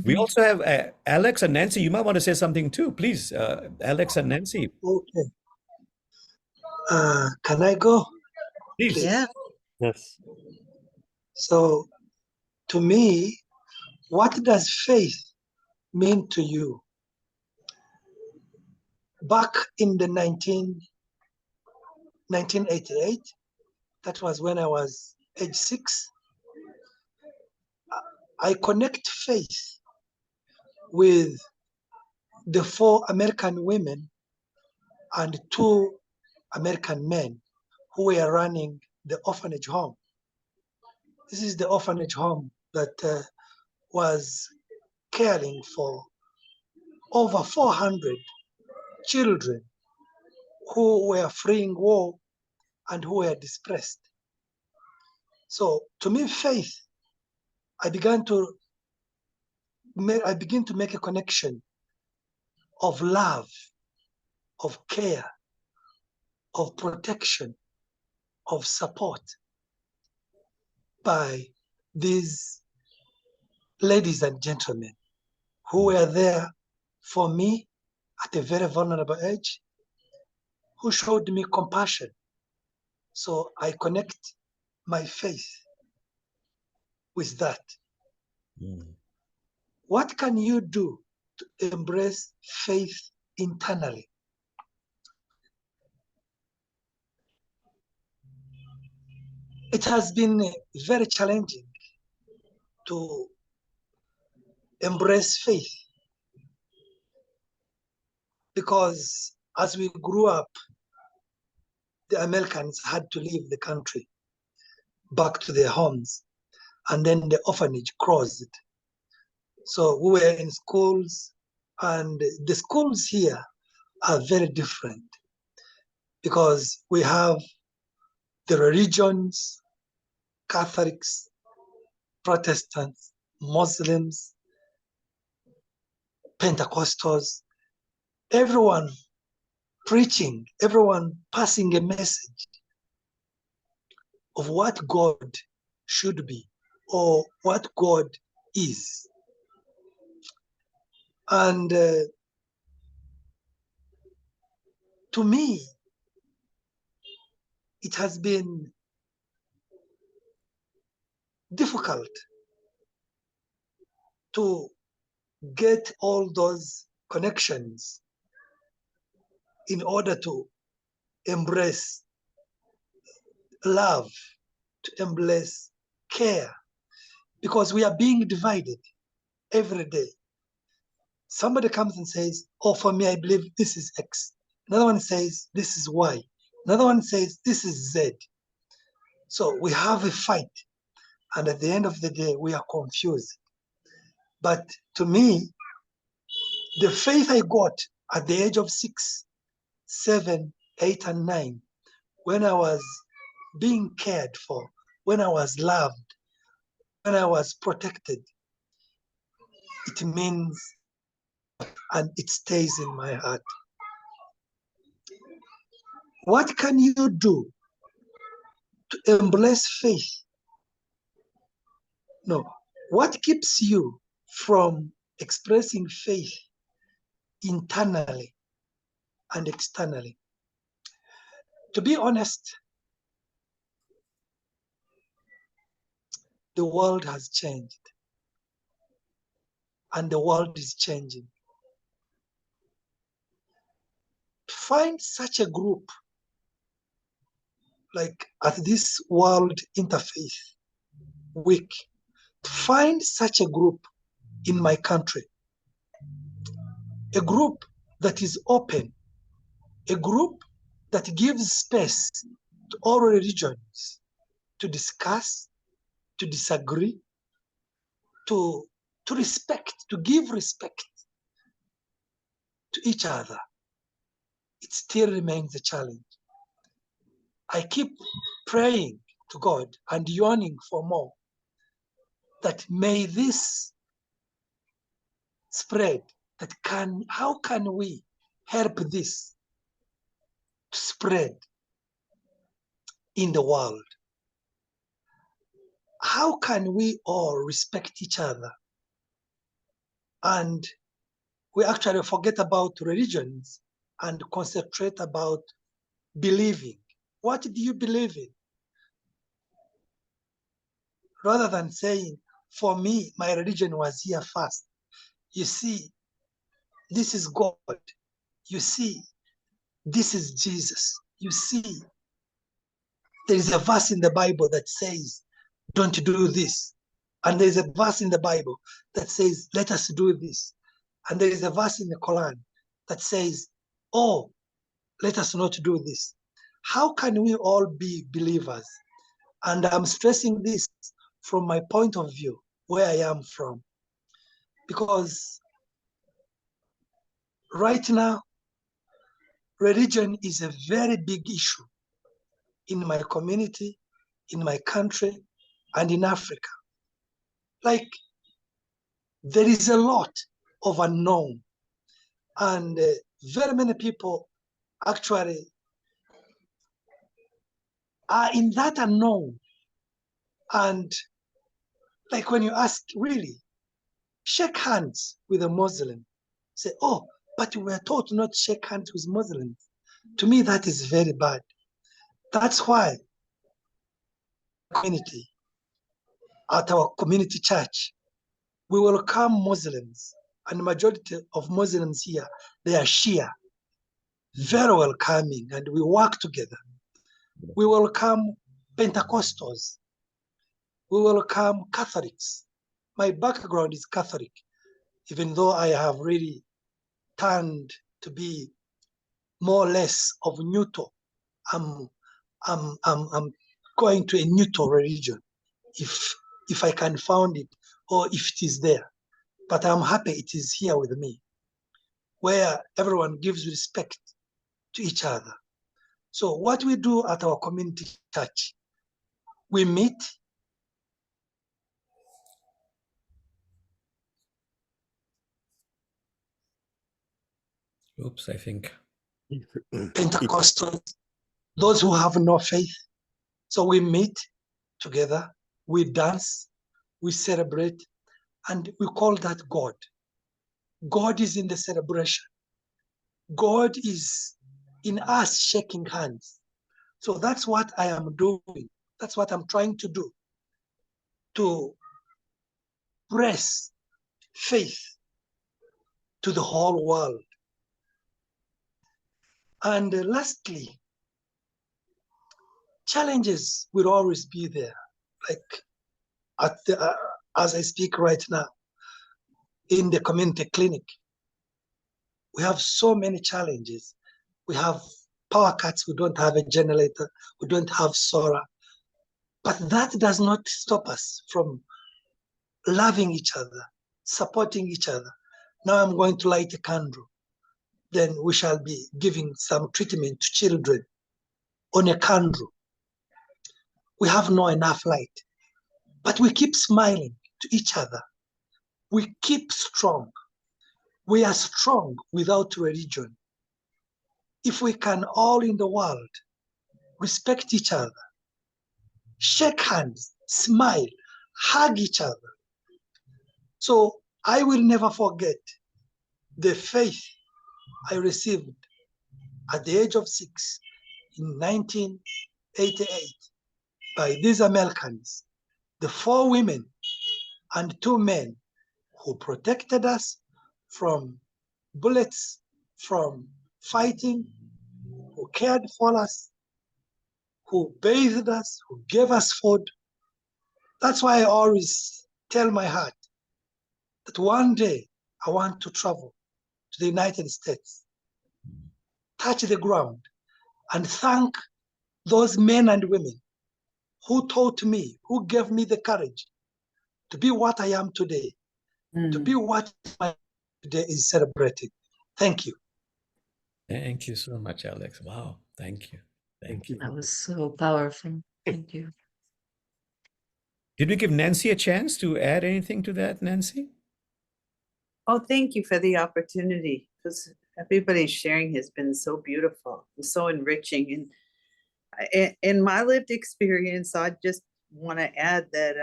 We also have Alex and Nancy. You might want to say something too, please. Alex and Nancy, Okay. Can I go? please. Yeah. Yes. So, to me, what does faith mean to you? Back in the 1988, that was when I was age 6, I connect faith with the 4 American women and 2 American men who were running the orphanage home. This is the orphanage home that was caring for over 400 children who were fleeing war and who were displaced. So to me, faith, I begin to make a connection of love, of care, of protection, of support by these ladies and gentlemen who were there for me at a very vulnerable age, who showed me compassion. So I connect my faith with that. What can you do to embrace faith internally? It has been very challenging to embrace faith because as we grew up, the Americans had to leave the country back to their homes, and then the orphanage closed. So we were in schools, and the schools here are very different because we have the religions, Catholics, Protestants, Muslims, Pentecostals, everyone preaching, everyone passing a message of what God should be or what God is. And to me, it has been difficult to get all those connections in order to embrace love, to embrace care, because we are being divided every day. Somebody comes and says, oh, for me, I believe this is X. Another one says, this is Y. Another one says, this is Z. So we have a fight. And at the end of the day, we are confused. But to me, the faith I got at the age of 6, 7, 8, and 9, when I was being cared for, when I was loved, when I was protected, it means, and it stays in my heart. What can you do to embrace faith? No. What keeps you from expressing faith internally and externally? To be honest, the world has changed and the world is changing. Find such a group like at this World Interfaith Week, find such a group in my country, a group that is open, a group that gives space to all religions to discuss, to disagree, to respect, to give respect to each other. It still remains a challenge. I keep praying to God and yearning for more, that may this spread, how can we help this to spread in the world? How can we all respect each other? And we actually forget about religions and concentrate about believing. What do you believe in? Rather than saying, for me, my religion was here first. You see, this is God. You see, this is Jesus. You see, there is a verse in the Bible that says, don't do this. And there is a verse in the Bible that says, let us do this. And there is a verse in the Quran that says, oh, let us not do this. How can we all be believers? And I'm stressing this from my point of view, where I am from. Because right now, religion is a very big issue in my community, in my country, and in Africa. Like, there is a lot of unknown. And very many people actually are in that unknown. And like when you ask, really, shake hands with a Muslim, say, oh, but we were taught not to shake hands with Muslims. To me, that is very bad. That's why community, at our community church, we welcome Muslims, and the majority of Muslims here, they are Shia, very welcoming, and we work together. We welcome Pentecostals. We welcome Catholics. My background is Catholic, even though I have really turned to be more or less of neutral. I'm going to a neutral religion if I can find it or if it is there. But I'm happy it is here with me, where everyone gives respect to each other. So what we do at our community church, we meet. Oops, I think. Pentecostals, those who have no faith. So we meet together, we dance, we celebrate, and we call that God. God is in the celebration. God is in us shaking hands. So that's what I am doing. That's what I'm trying to do, to press faith to the whole world. And lastly, challenges will always be there. Like as I speak right now, in the community clinic, we have so many challenges. We have power cuts, we don't have a generator, we don't have solar. But that does not stop us from loving each other, supporting each other. Now I'm going to light a candle. Then we shall be giving some treatment to children on a candle. We have not enough light, but we keep smiling to each other. We keep strong. We are strong without religion. if we can all in the world respect each other, shake hands, smile, hug each other. So I will never forget the faith I received at the age of 6 in 1988 by these Americans, the 4 women and 2 men who protected us from bullets, from fighting, who cared for us, who bathed us, who gave us food. That's why I always tell my heart that one day I want to travel to the United States, touch the ground, and thank those men and women who taught me, who gave me the courage to be what I am today, to be what my today is celebrating. Thank you. Thank you so much, Alex. Wow. Thank you. Thank you. That was so powerful. Thank you. Did we give Nancy a chance to add anything to that, Nancy? Oh, thank you for the opportunity, because everybody's sharing has been so beautiful and so enriching. And in my lived experience, I just want to add that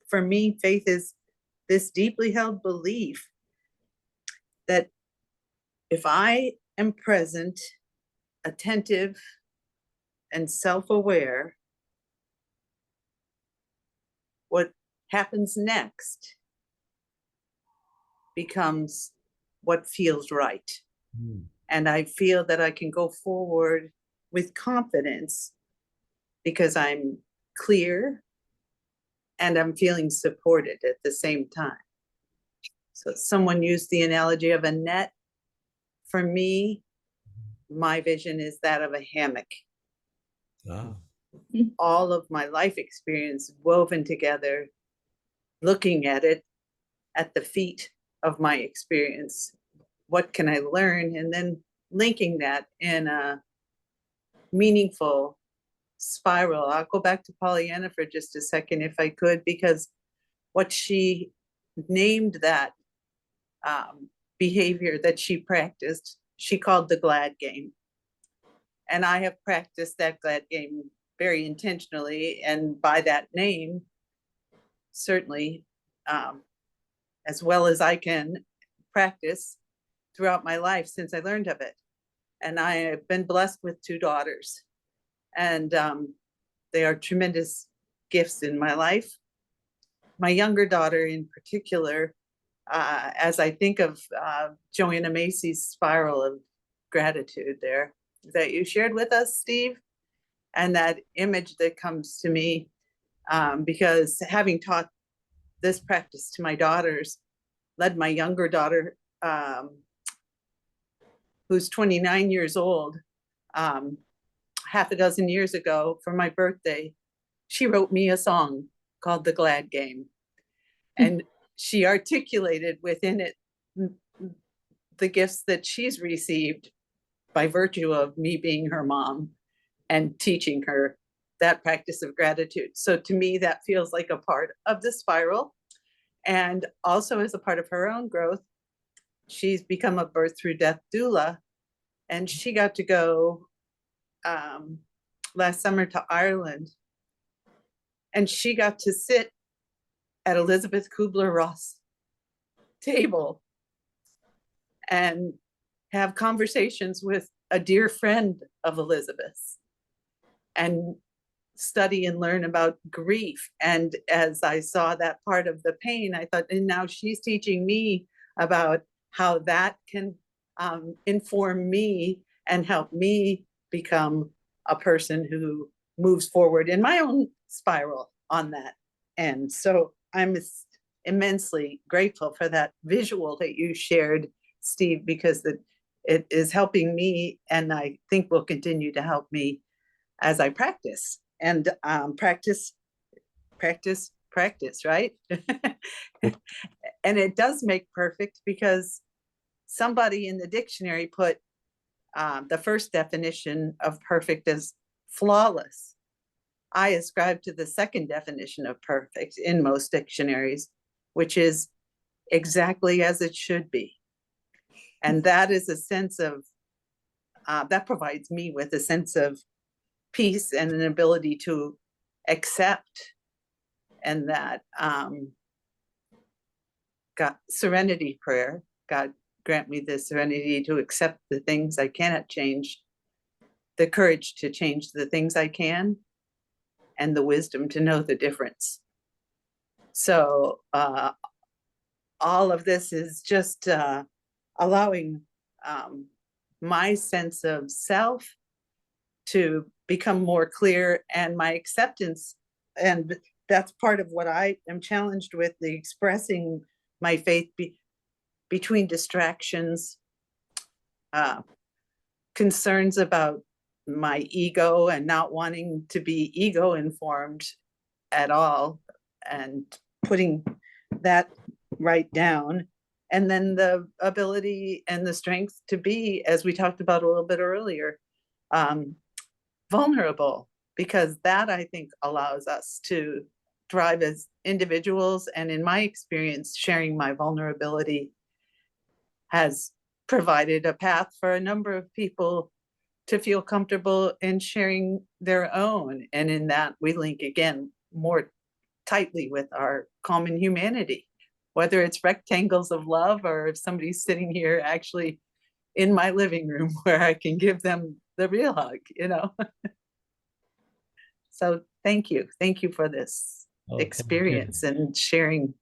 for me, faith is this deeply held belief that if I am present, attentive, and self-aware, what happens next becomes what feels right. And I feel that I can go forward with confidence because I'm clear and I'm feeling supported at the same time. So someone used the analogy of a net. For me, my vision is that of a hammock. Wow. All of my life experience woven together, looking at it at the feet of my experience. What can I learn? And then linking that in a meaningful spiral. I'll go back to Pollyanna for just a second, if I could, because what she named that behavior that she practiced, she called the glad game. And I have practiced that glad game very intentionally, and by that name, certainly, as well as I can practice throughout my life since I learned of it. And I have been blessed with 2 daughters, and they are tremendous gifts in my life. My younger daughter in particular, as I think of Joanna Macy's spiral of gratitude there that you shared with us, Steve, and that image that comes to me, because having taught this practice to my daughters, led my younger daughter, who's 29 years old, half a dozen years ago for my birthday, she wrote me a song called The Glad Game. And she articulated within it the gifts that she's received by virtue of me being her mom and teaching her that practice of gratitude. So to me, that feels like a part of the spiral. And also as a part of her own growth, she's become a birth through death doula. And she got to go last summer to Ireland. And she got to sit at Elizabeth Kubler-Ross' table and have conversations with a dear friend of Elizabeth's and study and learn about grief. And as I saw that part of the pain, I thought, and now she's teaching me about how that can inform me and help me become a person who moves forward in my own spiral on that end. So I'm immensely grateful for that visual that you shared, Steve, because it is helping me, and I think will continue to help me as I practice. And practice, right? And it does make perfect, because somebody in the dictionary put the first definition of perfect as flawless. I ascribe to the second definition of perfect in most dictionaries, which is exactly as it should be. And that is a sense of that provides me with a sense of peace and an ability to accept, and that God, serenity prayer, God grant me the serenity to accept the things I cannot change, the courage to change the things I can, and the wisdom to know the difference. So all of this is just allowing my sense of self to become more clear, and my acceptance. And that's part of what I am challenged with, the expressing my faith between distractions, concerns about my ego and not wanting to be ego informed at all, and putting that right down. And then the ability and the strength to be, as we talked about a little bit earlier, vulnerable, because that, I think, allows us to thrive as individuals. And in my experience, sharing my vulnerability has provided a path for a number of people to feel comfortable in sharing their own. And in that, we link again more tightly with our common humanity, whether it's rectangles of love, or if somebody's sitting here actually in my living room where I can give them the real hug, you know. So thank you for this experience and sharing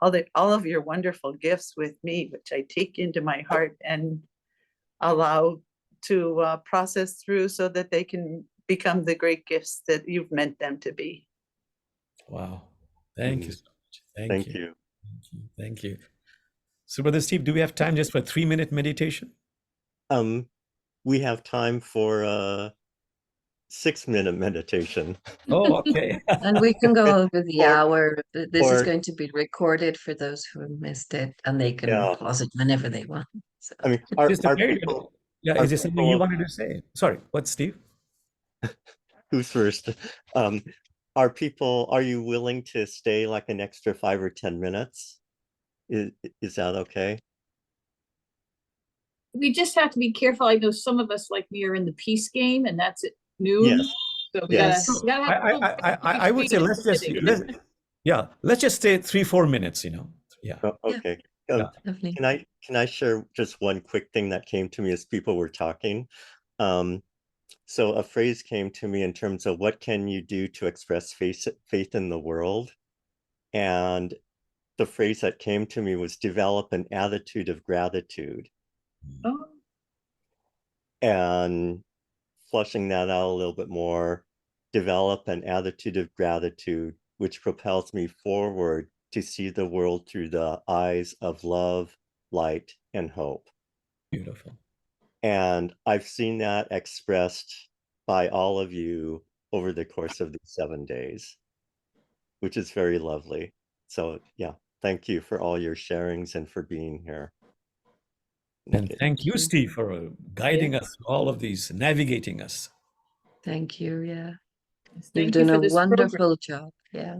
all of your wonderful gifts with me, which I take into my heart and allow to process through, so that they can become the great gifts that you've meant them to be. Wow. Thank you so much. Thank you. Thank you. Thank you. So, Brother Steve, do we have time just for a 3-minute meditation? We have time for a 6-minute meditation. Oh, okay. And we can go over the Or- hour. This is or- going to be recorded for those who missed it, and they can Yeah. pause it whenever they want. So. I mean, Sister are Mary, people, yeah, are is there something you people- wanted to say? Sorry, what, Steve? who's first? Are you willing to stay like an extra 5 or 10 minutes? Is that okay? We just have to be careful. I know some of us, like me, are in the peace game, and that's at noon. Yes. So we Yes. gotta have I would say let's just stay 3-4 minutes, you know. Yeah. Oh, okay. Yeah. Lovely. Can I share just one quick thing that came to me as people were talking? So a phrase came to me in terms of what can you do to express faith in the world? And the phrase that came to me was develop an attitude of gratitude. Oh, And flushing that out a little bit more, develop an attitude of gratitude, which propels me forward to see the world through the eyes of love, light, and hope. Beautiful. And I've seen that expressed by all of you over the course of these 7 days, which is very lovely. So yeah, thank you for all your sharings and for being here. And Okay. thank you, Steve, for guiding us through all of these, navigating us. Thank you. Yeah. thank You've you done for a this wonderful job. Yeah.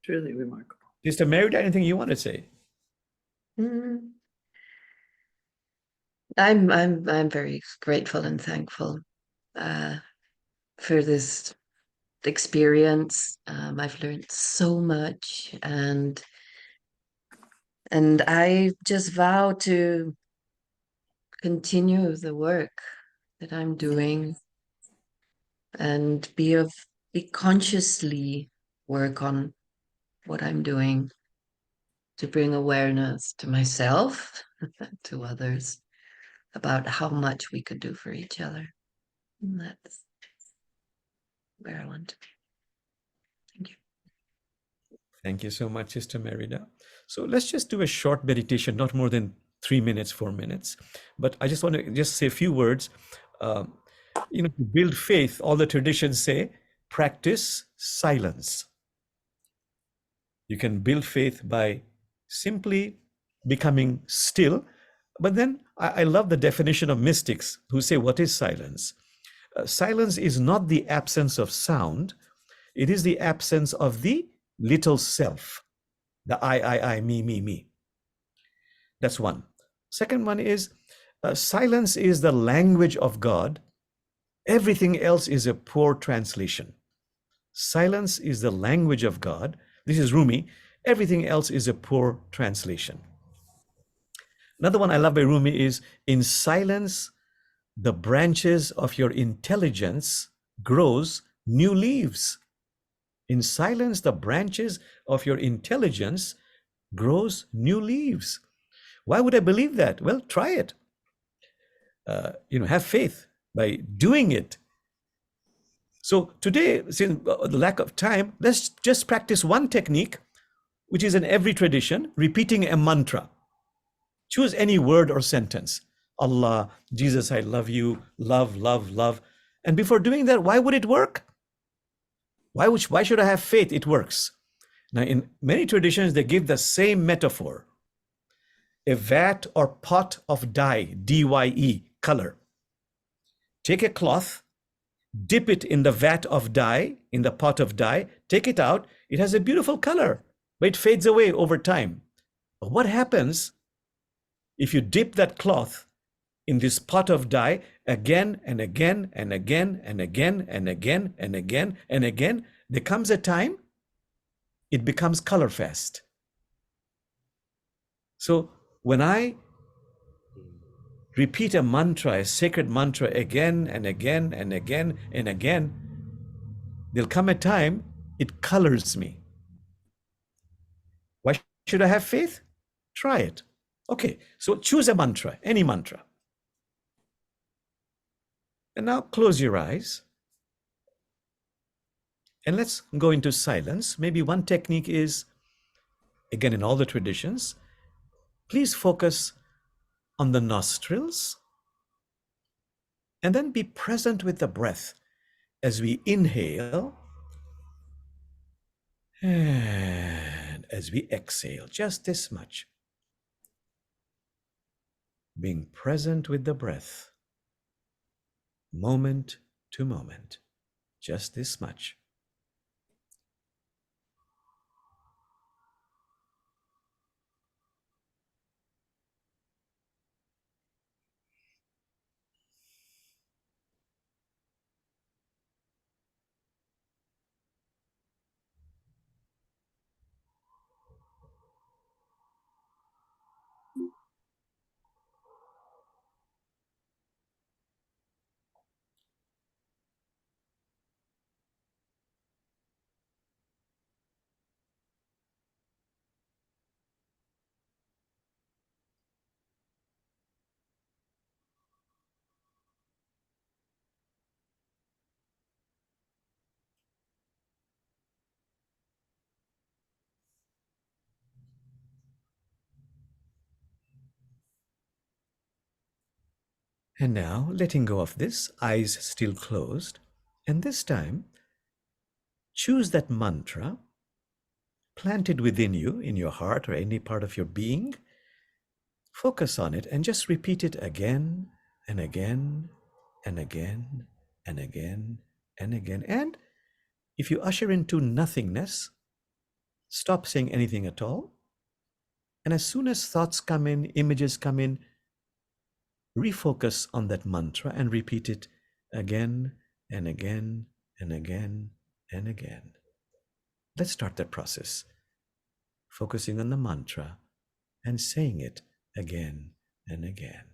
Truly remarkable. Sister Mary, anything you want to say? Mm. I'm very grateful and thankful for this experience. I've learned so much, and I just vow to continue the work that I'm doing, and be consciously work on what I'm doing to bring awareness to myself and to others about how much we could do for each other. And that's where I want to be. Thank you. Thank you so much, Sister Merida. So let's just do a short meditation, not more than 3 minutes, 4 minutes. But I just want to say a few words. To build faith, all the traditions say, practice silence. You can build faith by simply becoming still. But then I love the definition of mystics who say, what is silence? Silence is not the absence of sound. It is the absence of the little self, the I, me. That's one. Second one is Silence is the language of God. Everything else is a poor translation. Silence is the language of God. This is Rumi. Everything else is a poor translation. Another one I love by Rumi is, in silence, the branches of your intelligence grows new leaves. In silence, the branches of your intelligence grows new leaves. Why would I believe that? Well, try it. Have faith by doing it. So today, since the lack of time, let's just practice one technique, which is in every tradition, repeating a mantra. Choose any word or sentence. Allah, Jesus, I love you, love, love, love. And before doing that, why would it work? Why should I have faith? It works. Now, in many traditions, they give the same metaphor. A vat or pot of dye, D-Y-E, color. Take a cloth, dip it in the vat of dye, in the pot of dye, take it out. It has a beautiful color, but it fades away over time. But what happens if you dip that cloth in this pot of dye again and again and again and again and again and again and again? There comes a time it becomes color fast. So when I repeat a mantra, a sacred mantra, again and again and again and again, there'll come a time it colors me. Why should I have faith? Try it. Okay, so choose a mantra, any mantra. And now close your eyes. And let's go into silence. Maybe one technique is, again, in all the traditions, please focus on the nostrils and then be present with the breath as we inhale and as we exhale, just this much. Being present with the breath, moment to moment, just this much. And now, letting go of this, eyes still closed, and this time, choose that mantra, plant it within you, in your heart or any part of your being. Focus on it and just repeat it again and again and again and again and again. And if you usher into nothingness, stop saying anything at all. And as soon as thoughts come in, images come in, refocus on that mantra and repeat it again and again and again and again. Let's start that process, focusing on the mantra and saying it again and again.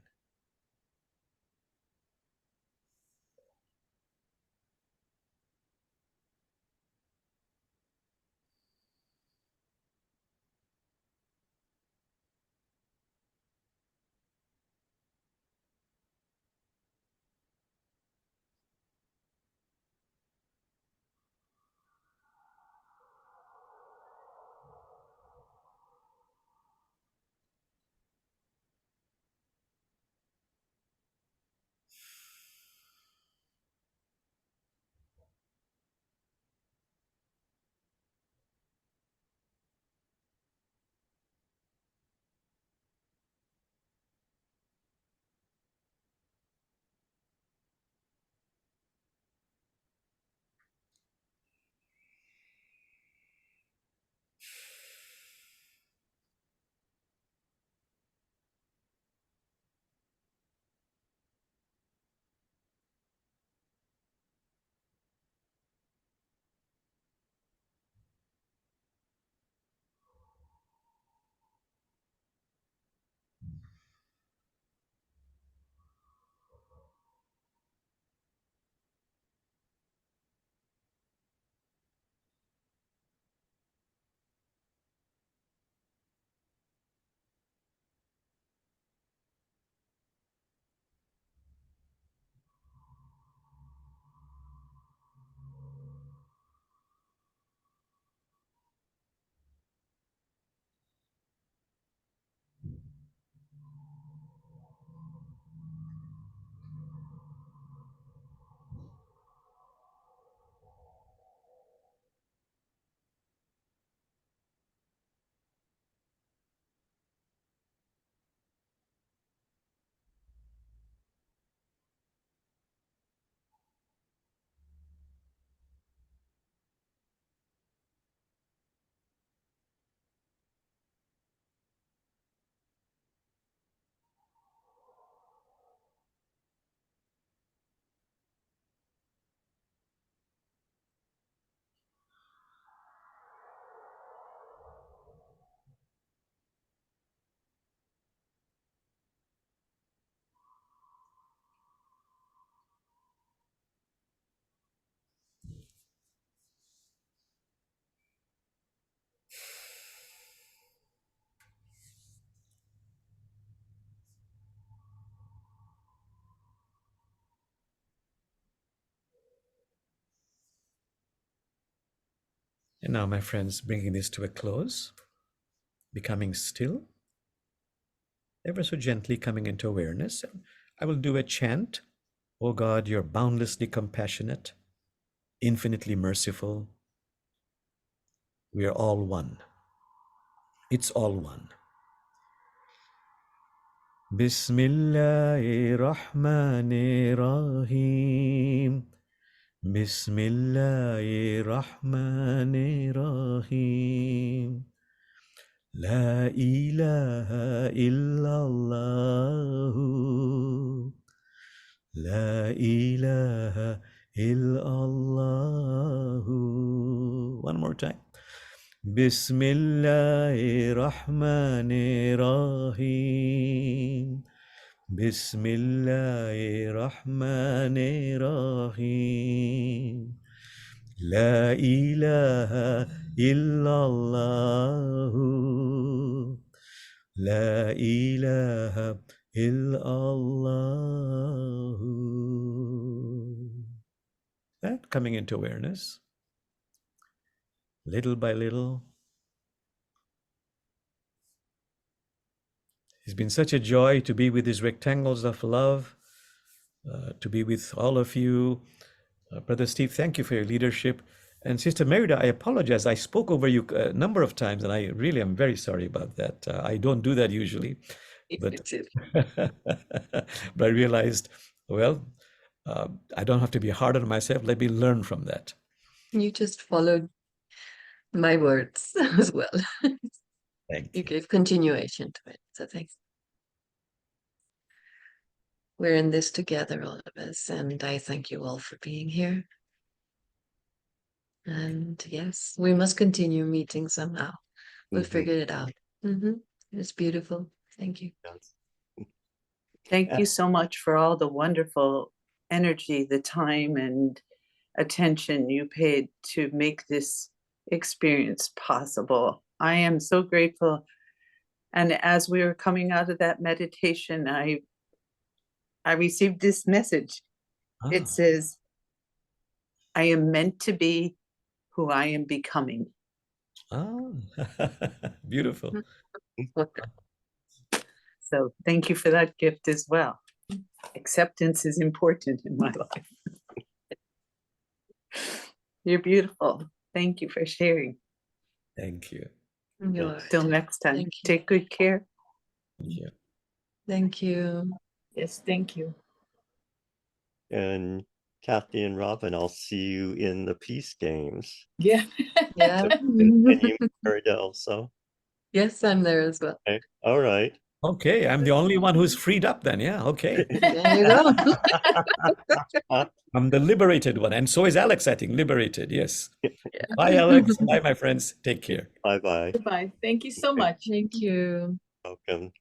now, my friends, bringing this to a close, becoming still, ever so gently coming into awareness. I will do a chant. Oh God, you're boundlessly compassionate, infinitely merciful. We are all one. It's all one. Bismillahirrahmanirrahim. Bismillahirrahmanirrahim. La ilaha illallah. La ilaha illallah. One more time. Bismillahirrahmanirrahim. Bismillahirrahmanirrahim. La ilaha illallah. La ilaha illallah. That coming into awareness, little by little. It's been such a joy to be with these rectangles of love, to be with all of you. Brother Steve, thank you for your leadership. And Sister Merida, I apologize. I spoke over you a number of times, and I really am very sorry about that. I don't do that usually. But, but I realized, well, I don't have to be hard on myself. Let me learn from that. You just followed my words as well. Thank You you. gave continuation to it. So thanks. We're in this together, all of us, and I thank you all for being here. And yes, we must continue meeting somehow. We'll figure it out. It's beautiful. Thank you. Yes. Thank you so much for all the wonderful energy, the time and attention you paid to make this experience possible. I am so grateful. And as we were coming out of that meditation, I received this message. It says, I am meant to be who I am becoming. Beautiful. So thank you for that gift as well. Acceptance is important in my life. You're beautiful. Thank you for sharing. Thank you. Till next time. Thank you. Take good care. Yeah. Thank you. Yes, thank you. And Kathy and Robin, I'll see you in the peace games. Yeah. Yeah. And you, Merida, also. Yes, I'm there as well. Okay. All right. Okay, I'm the only one who's freed up then. Yeah, okay. There you go. I'm the liberated one. And so is Alex, I think, liberated. Yes. Bye, Alex. Bye, my friends. Take care. Bye-bye. Goodbye. Thank you so much. Thank you. Welcome.